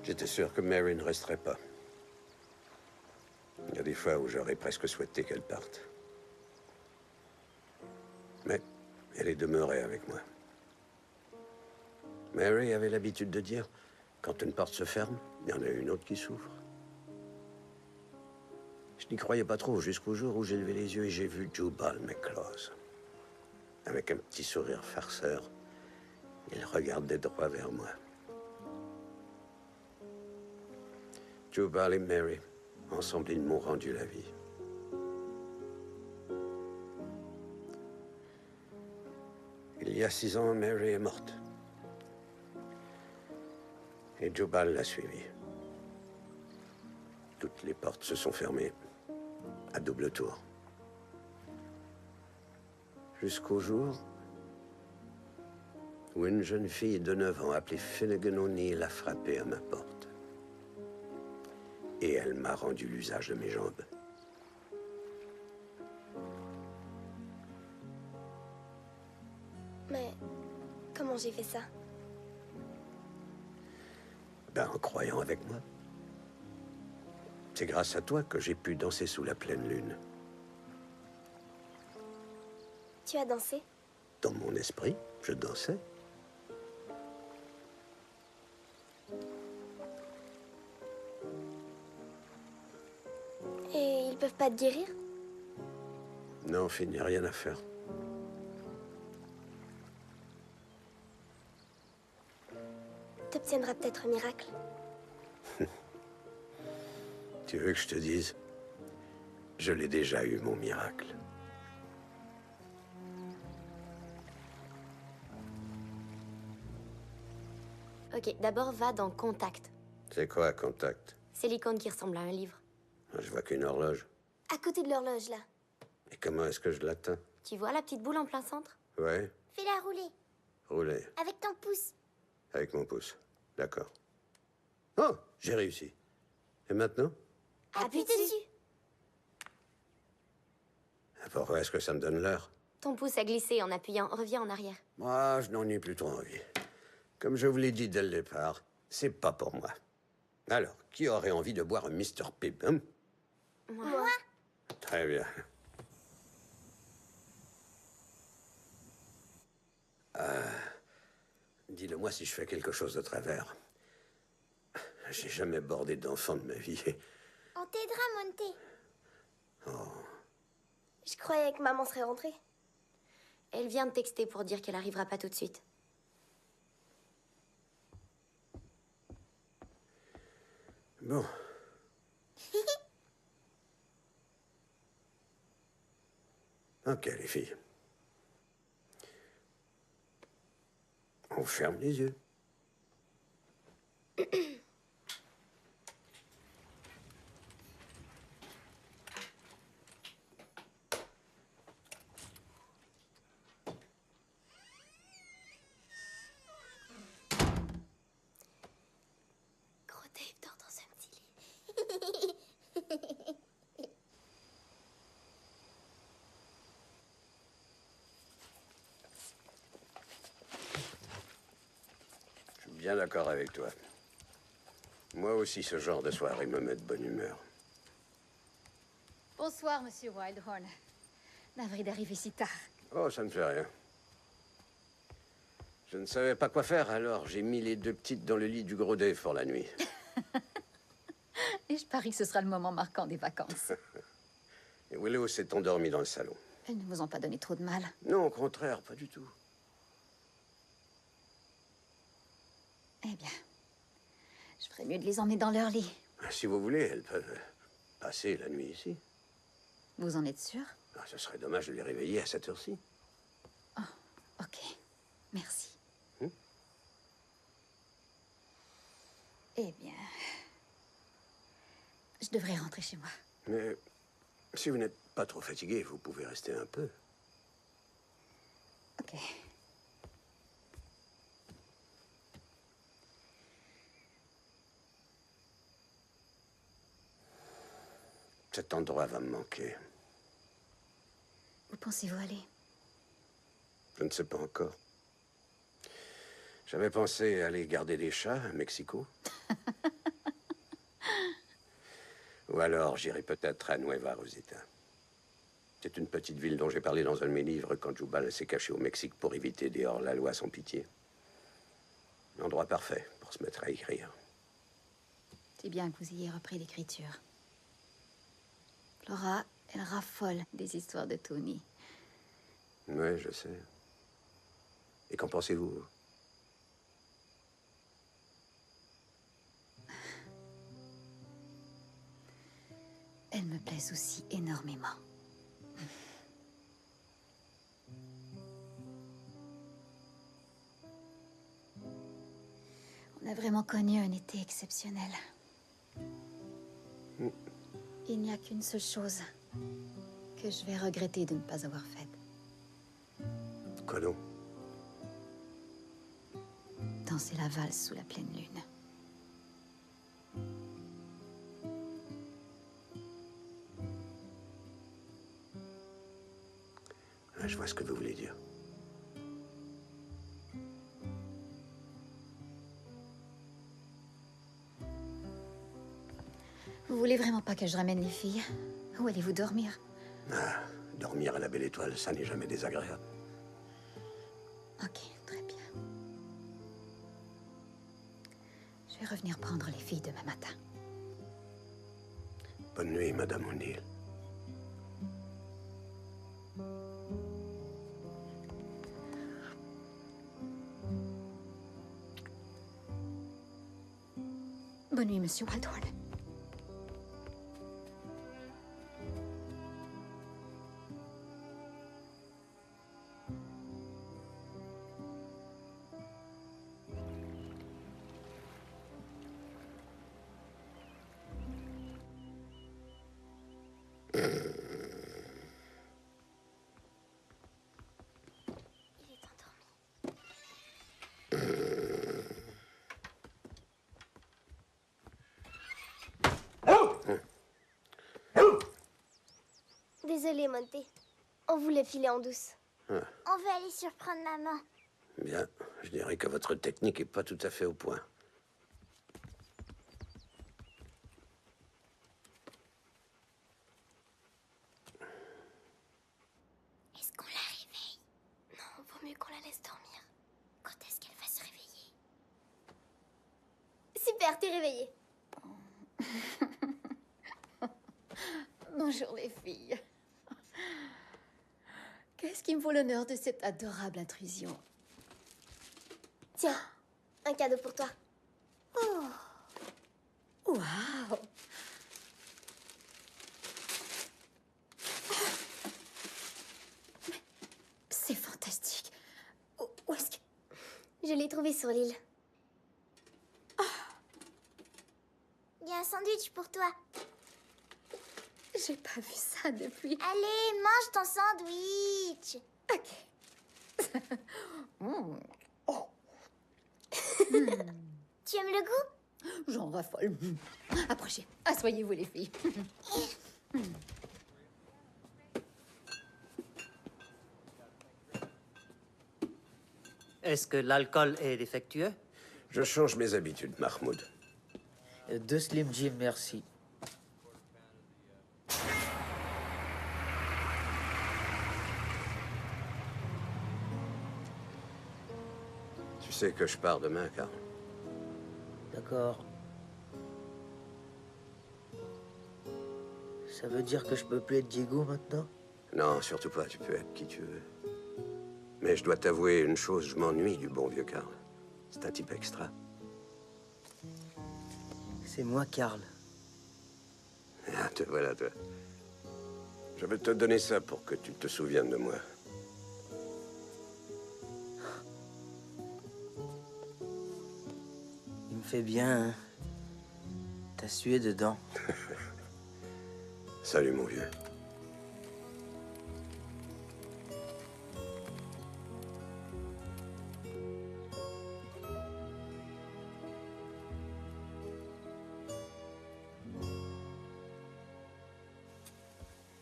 J'étais sûr que Mary ne resterait pas. Il y a des fois où j'aurais presque souhaité qu'elle parte. Mais elle est demeurée avec moi. Mary avait l'habitude de dire, quand une porte se ferme, il y en a une autre qui s'ouvre. Je n'y croyais pas trop jusqu'au jour où j'ai levé les yeux et j'ai vu Jubal McLaws. Avec un petit sourire farceur, il regardait droit vers moi. Jubal et Mary, ensemble, ils m'ont rendu la vie. Il y a 6 ans, Mary est morte. Et Jubal l'a suivie. Toutes les portes se sont fermées, à double tour. Jusqu'au jour où une jeune fille de 9 ans appelée Finnegan O'Neill a frappé à ma porte. Et elle m'a rendu l'usage de mes jambes. Mais comment j'ai fait ça? Ben, en croyant avec moi. C'est grâce à toi que j'ai pu danser sous la pleine lune. Tu as dansé? Dans mon esprit, je dansais. Et ils peuvent pas te guérir? Non, Finn, n'y a rien à faire. T'obtiendras peut-être un miracle. Tu veux que je te dise? Je l'ai déjà eu, mon miracle. Ok, d'abord va dans Contact. C'est quoi, Contact? C'est l'icône qui ressemble à un livre. Je vois qu'une horloge. À côté de l'horloge, là. Et comment est-ce que je l'atteins? Tu vois la petite boule en plein centre? Ouais, Fais-la rouler. rouler. Avec ton pouce. Avec mon pouce. D'accord. Oh, j'ai réussi. Et maintenant? Appuie dessus. Pourquoi est-ce que ça me donne l'heure? Ton pouce a glissé en appuyant. Reviens en arrière. Moi, je n'en ai plus trop envie. Comme je vous l'ai dit dès le départ, c'est pas pour moi. Alors, qui aurait envie de boire un Mr. Pibb, hein? Moi? Très bien. Dis-le-moi si je fais quelque chose de travers. J'ai jamais bordé d'enfant de ma vie. On t'aidera, Monté. Je croyais que maman serait rentrée. Elle vient de texter pour dire qu'elle arrivera pas tout de suite. Bon. Ok, les filles. On ferme les yeux. Gros Dave dort dans un petit lit. Je suis bien d'accord avec toi. Moi aussi, ce genre de soirée me met de bonne humeur. Bonsoir, monsieur Wildhorn. Navré d'arriver si tard. Oh, ça ne fait rien. Je ne savais pas quoi faire, alors j'ai mis les 2 petites dans le lit du gros Dave pour la nuit. Et je parie que ce sera le moment marquant des vacances. Et Willow s'est endormie dans le salon. Elles ne vous ont pas donné trop de mal. Non, au contraire, pas du tout. Eh bien, je ferais mieux de les emmener dans leur lit. Si vous voulez, elles peuvent passer la nuit ici. Vous en êtes sûr? Ce serait dommage de les réveiller à cette heure-ci. Ok, merci. Hmm? Eh bien, je devrais rentrer chez moi. Mais si vous n'êtes pas trop fatigué, vous pouvez rester un peu. Ok. Cet endroit va me manquer. Où pensez-vous aller? Je ne sais pas encore. J'avais pensé aller garder des chats à Mexico. Ou alors j'irai peut-être à Nueva Rosita. C'est une petite ville dont j'ai parlé dans un de mes livres quand Jubal s'est caché au Mexique pour éviter des hors-la-loi sans pitié. L'endroit parfait pour se mettre à écrire. C'est bien que vous ayez repris l'écriture. Laura, elle raffole des histoires de Tony. Oui, je sais. Et qu'en pensez-vous? Elle me plaise aussi énormément. On a vraiment connu un été exceptionnel. Il n'y a qu'une seule chose que je vais regretter de ne pas avoir faite. Quoi donc? Danser la valse sous la pleine lune. Ah, je vois ce que vous voulez dire. Vous voulez vraiment pas que je ramène les filles? Où allez-vous dormir? Ah, dormir à la belle étoile, ça n'est jamais désagréable. Ok, très bien. Je vais revenir prendre les filles demain matin. Bonne nuit, Madame O'Neill. Bonne nuit, Monsieur Waldhorn. Désolée, Monté. On voulait filer en douce. Ah, On veut aller surprendre maman. bien, je dirais que votre technique est pas tout à fait au point. Est-ce qu'on la réveille? Non, vaut mieux qu'on la laisse dormir. Quand est-ce qu'elle va se réveiller? Super, t'es réveillée. Bonjour les filles. Qu'est-ce qui me vaut l'honneur de cette adorable intrusion? Tiens, un cadeau pour toi. Oh. Waouh. Mais c'est fantastique. Où est-ce que... Je l'ai trouvé sur l'île. Il y a un sandwich pour toi. J'ai pas vu ça depuis... Allez, mange ton sandwich. Ok. Oh. Tu aimes le goût? J'en raffole. Approchez. Asseyez-vous les filles. Est-ce que l'alcool est défectueux? Je change mes habitudes, Mahmoud. 2 Slim Jim, merci. Tu sais que je pars demain, Carl. D'accord. Ça veut dire que je peux plus être Diego maintenant? Non, surtout pas, tu peux être qui tu veux. Mais je dois t'avouer une chose, je m'ennuie du bon vieux Carl. C'est un type extra. C'est moi, Carl. Ah, te voilà, toi. Je vais te donner ça pour que tu te souviennes de moi. Il me fait bien, hein. T'as sué dedans. Salut, mon vieux.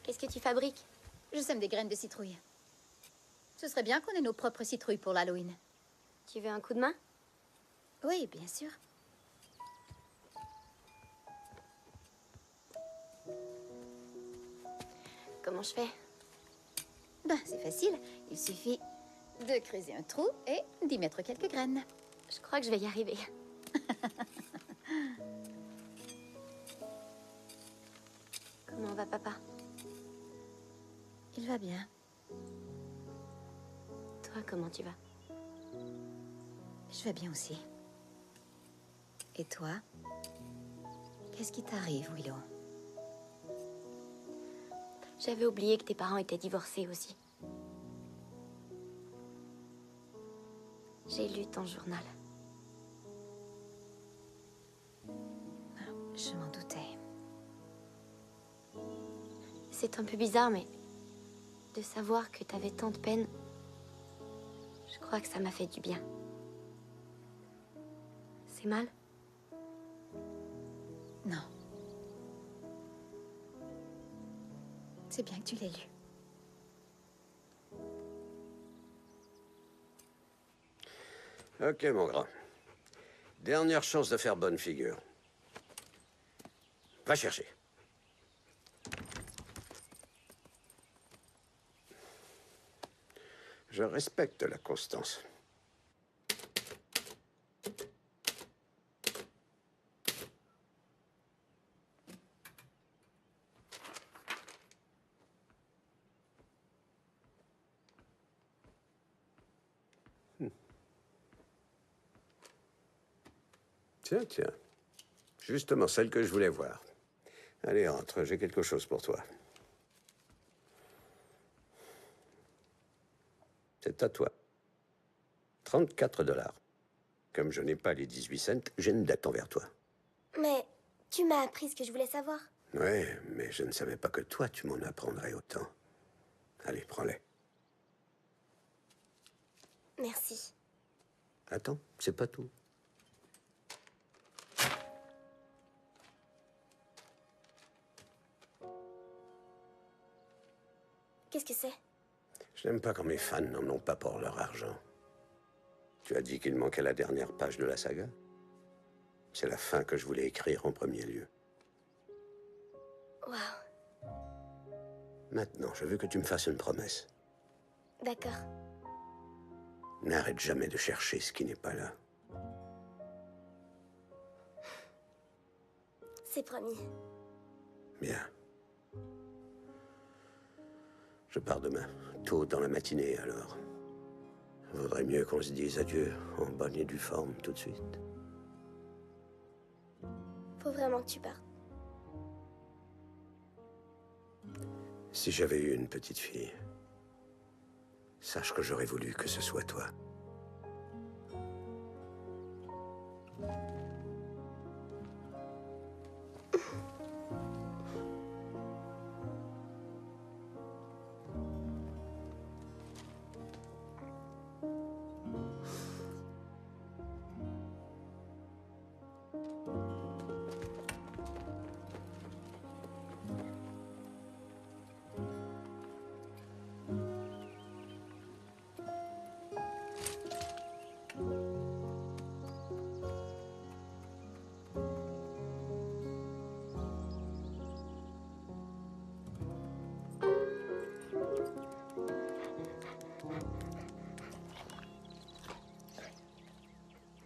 Qu'est-ce que tu fabriques? Je sème des graines de citrouille. Ce serait bien qu'on ait nos propres citrouilles pour l'Halloween. Tu veux un coup de main? Oui, bien sûr. Comment je fais? Ben, c'est facile. Il suffit de creuser un trou et d'y mettre quelques graines. Je crois que je vais y arriver. Comment va papa? Il va bien. Toi, comment tu vas? Je vais bien aussi. Et toi? Qu'est-ce qui t'arrive, Willow? J'avais oublié que tes parents étaient divorcés aussi. J'ai lu ton journal. Je m'en doutais. C'est un peu bizarre, mais de savoir que t'avais tant de peine, je crois que ça m'a fait du bien. C'est mal? Non. C'est bien que tu l'aies lu. Ok, mon grand. Dernière chance de faire bonne figure. Va chercher. Je respecte la constance. Tiens, tiens. Justement, celle que je voulais voir. Allez, entre, j'ai quelque chose pour toi. C'est à toi. 34 $. Comme je n'ai pas les 18 cents, j'ai une dette envers toi. Mais tu m'as appris ce que je voulais savoir. Ouais, mais je ne savais pas que toi, tu m'en apprendrais autant. Allez, prends-les. Merci. Attends, c'est pas tout. Qu'est-ce que c'est? Je n'aime pas quand mes fans n'en ont pas pour leur argent. Tu as dit qu'il manquait la dernière page de la saga? C'est la fin que je voulais écrire en premier lieu. Waouh. Maintenant, je veux que tu me fasses une promesse. D'accord. N'arrête jamais de chercher ce qui n'est pas là. C'est promis. Bien. Je pars demain, tôt dans la matinée, alors. Vaudrait mieux qu'on se dise adieu en bonne et due forme tout de suite. Faut vraiment que tu partes. Si j'avais eu une petite fille, sache que j'aurais voulu que ce soit toi.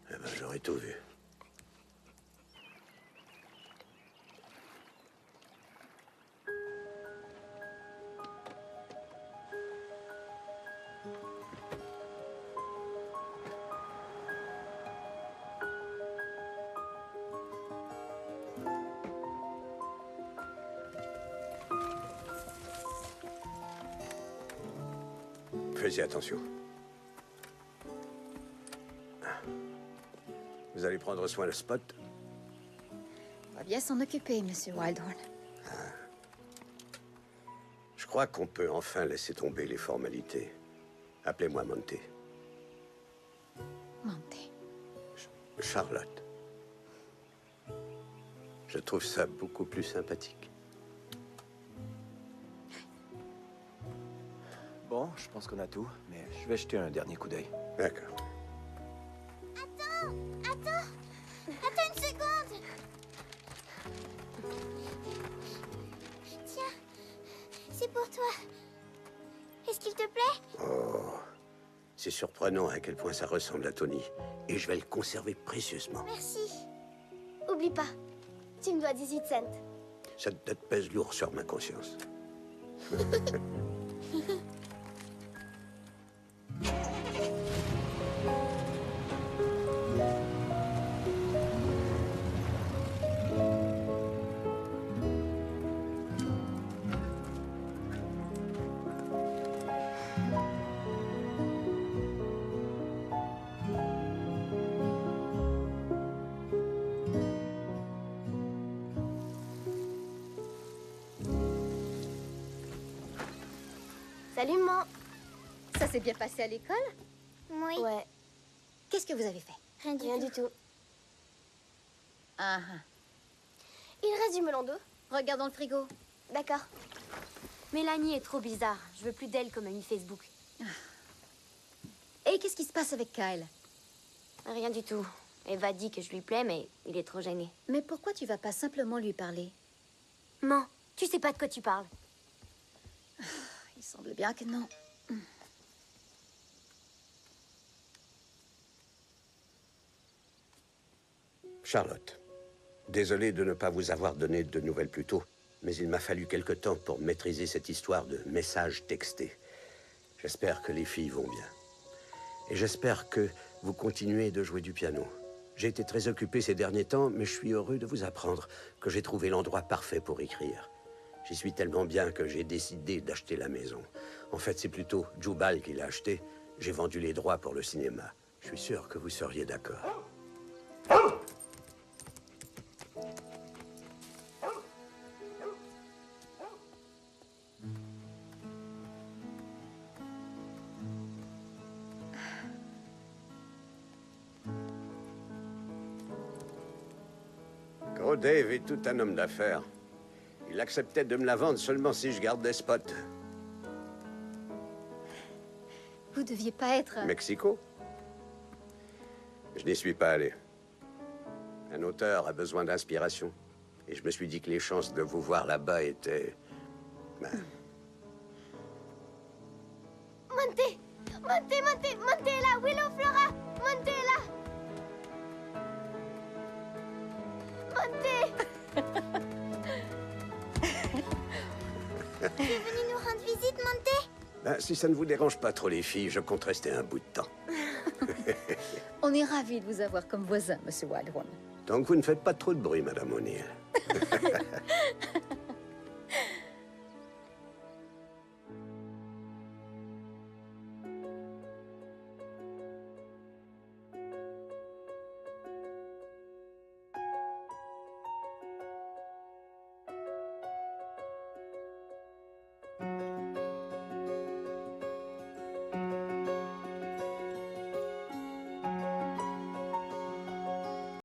Eh ben, j'aurais tout vu. Faites attention. Vous allez prendre soin de Spot? On va bien s'en occuper, Monsieur Wildhorn. Je crois qu'on peut enfin laisser tomber les formalités. Appelez-moi Monty. Monty. Charlotte. Je trouve ça beaucoup plus sympathique. Bon, je pense qu'on a tout, mais je vais jeter un dernier coup d'œil. D'accord. Attends une seconde. Tiens, c'est pour toi. Est-ce qu'il te plaît? Oh, c'est surprenant à quel point ça ressemble à Tony. Et je vais le conserver précieusement. Merci. Oublie pas, tu me dois 18 cents. Cette dette pèse lourd sur ma conscience. Salut, maman. Ça s'est bien passé à l'école? Oui. Ouais, Qu'est-ce que vous avez fait? rien du tout. Ah, ah. Il reste du melon d'eau. Regarde dans le frigo. D'accord. Mélanie est trop bizarre. Je veux plus d'elle comme amie Facebook. Et qu'est-ce qui se passe avec Kyle? Rien du tout. Eva dit que je lui plais, mais il est trop gêné. Mais pourquoi tu vas pas simplement lui parler? Non, tu sais pas de quoi tu parles. Il semble bien que non. Charlotte, désolé de ne pas vous avoir donné de nouvelles plus tôt, mais il m'a fallu quelque temps pour maîtriser cette histoire de messages textés. J'espère que les filles vont bien. Et j'espère que vous continuez de jouer du piano. J'ai été très occupé ces derniers temps, mais je suis heureux de vous apprendre que j'ai trouvé l'endroit parfait pour écrire. J'y suis tellement bien que j'ai décidé d'acheter la maison. En fait, c'est plutôt Jubal qui l'a acheté. J'ai vendu les droits pour le cinéma. Je suis sûr que vous seriez d'accord. Gros Dave est tout un homme d'affaires. Il acceptait de me la vendre seulement si je gardais Spot. Vous deviez pas être... Mexico? Je n'y suis pas allé. Un auteur a besoin d'inspiration. Et je me suis dit que les chances de vous voir là-bas étaient... ben, Monté là, Willow Flora, montez là. Tu es venu nous rendre visite, Monté? ben, si ça ne vous dérange pas trop les filles, je compte rester un bout de temps. On est ravis de vous avoir comme voisin, Monsieur Wildhorn. Tant que vous ne faites pas trop de bruit, Madame O'Neill.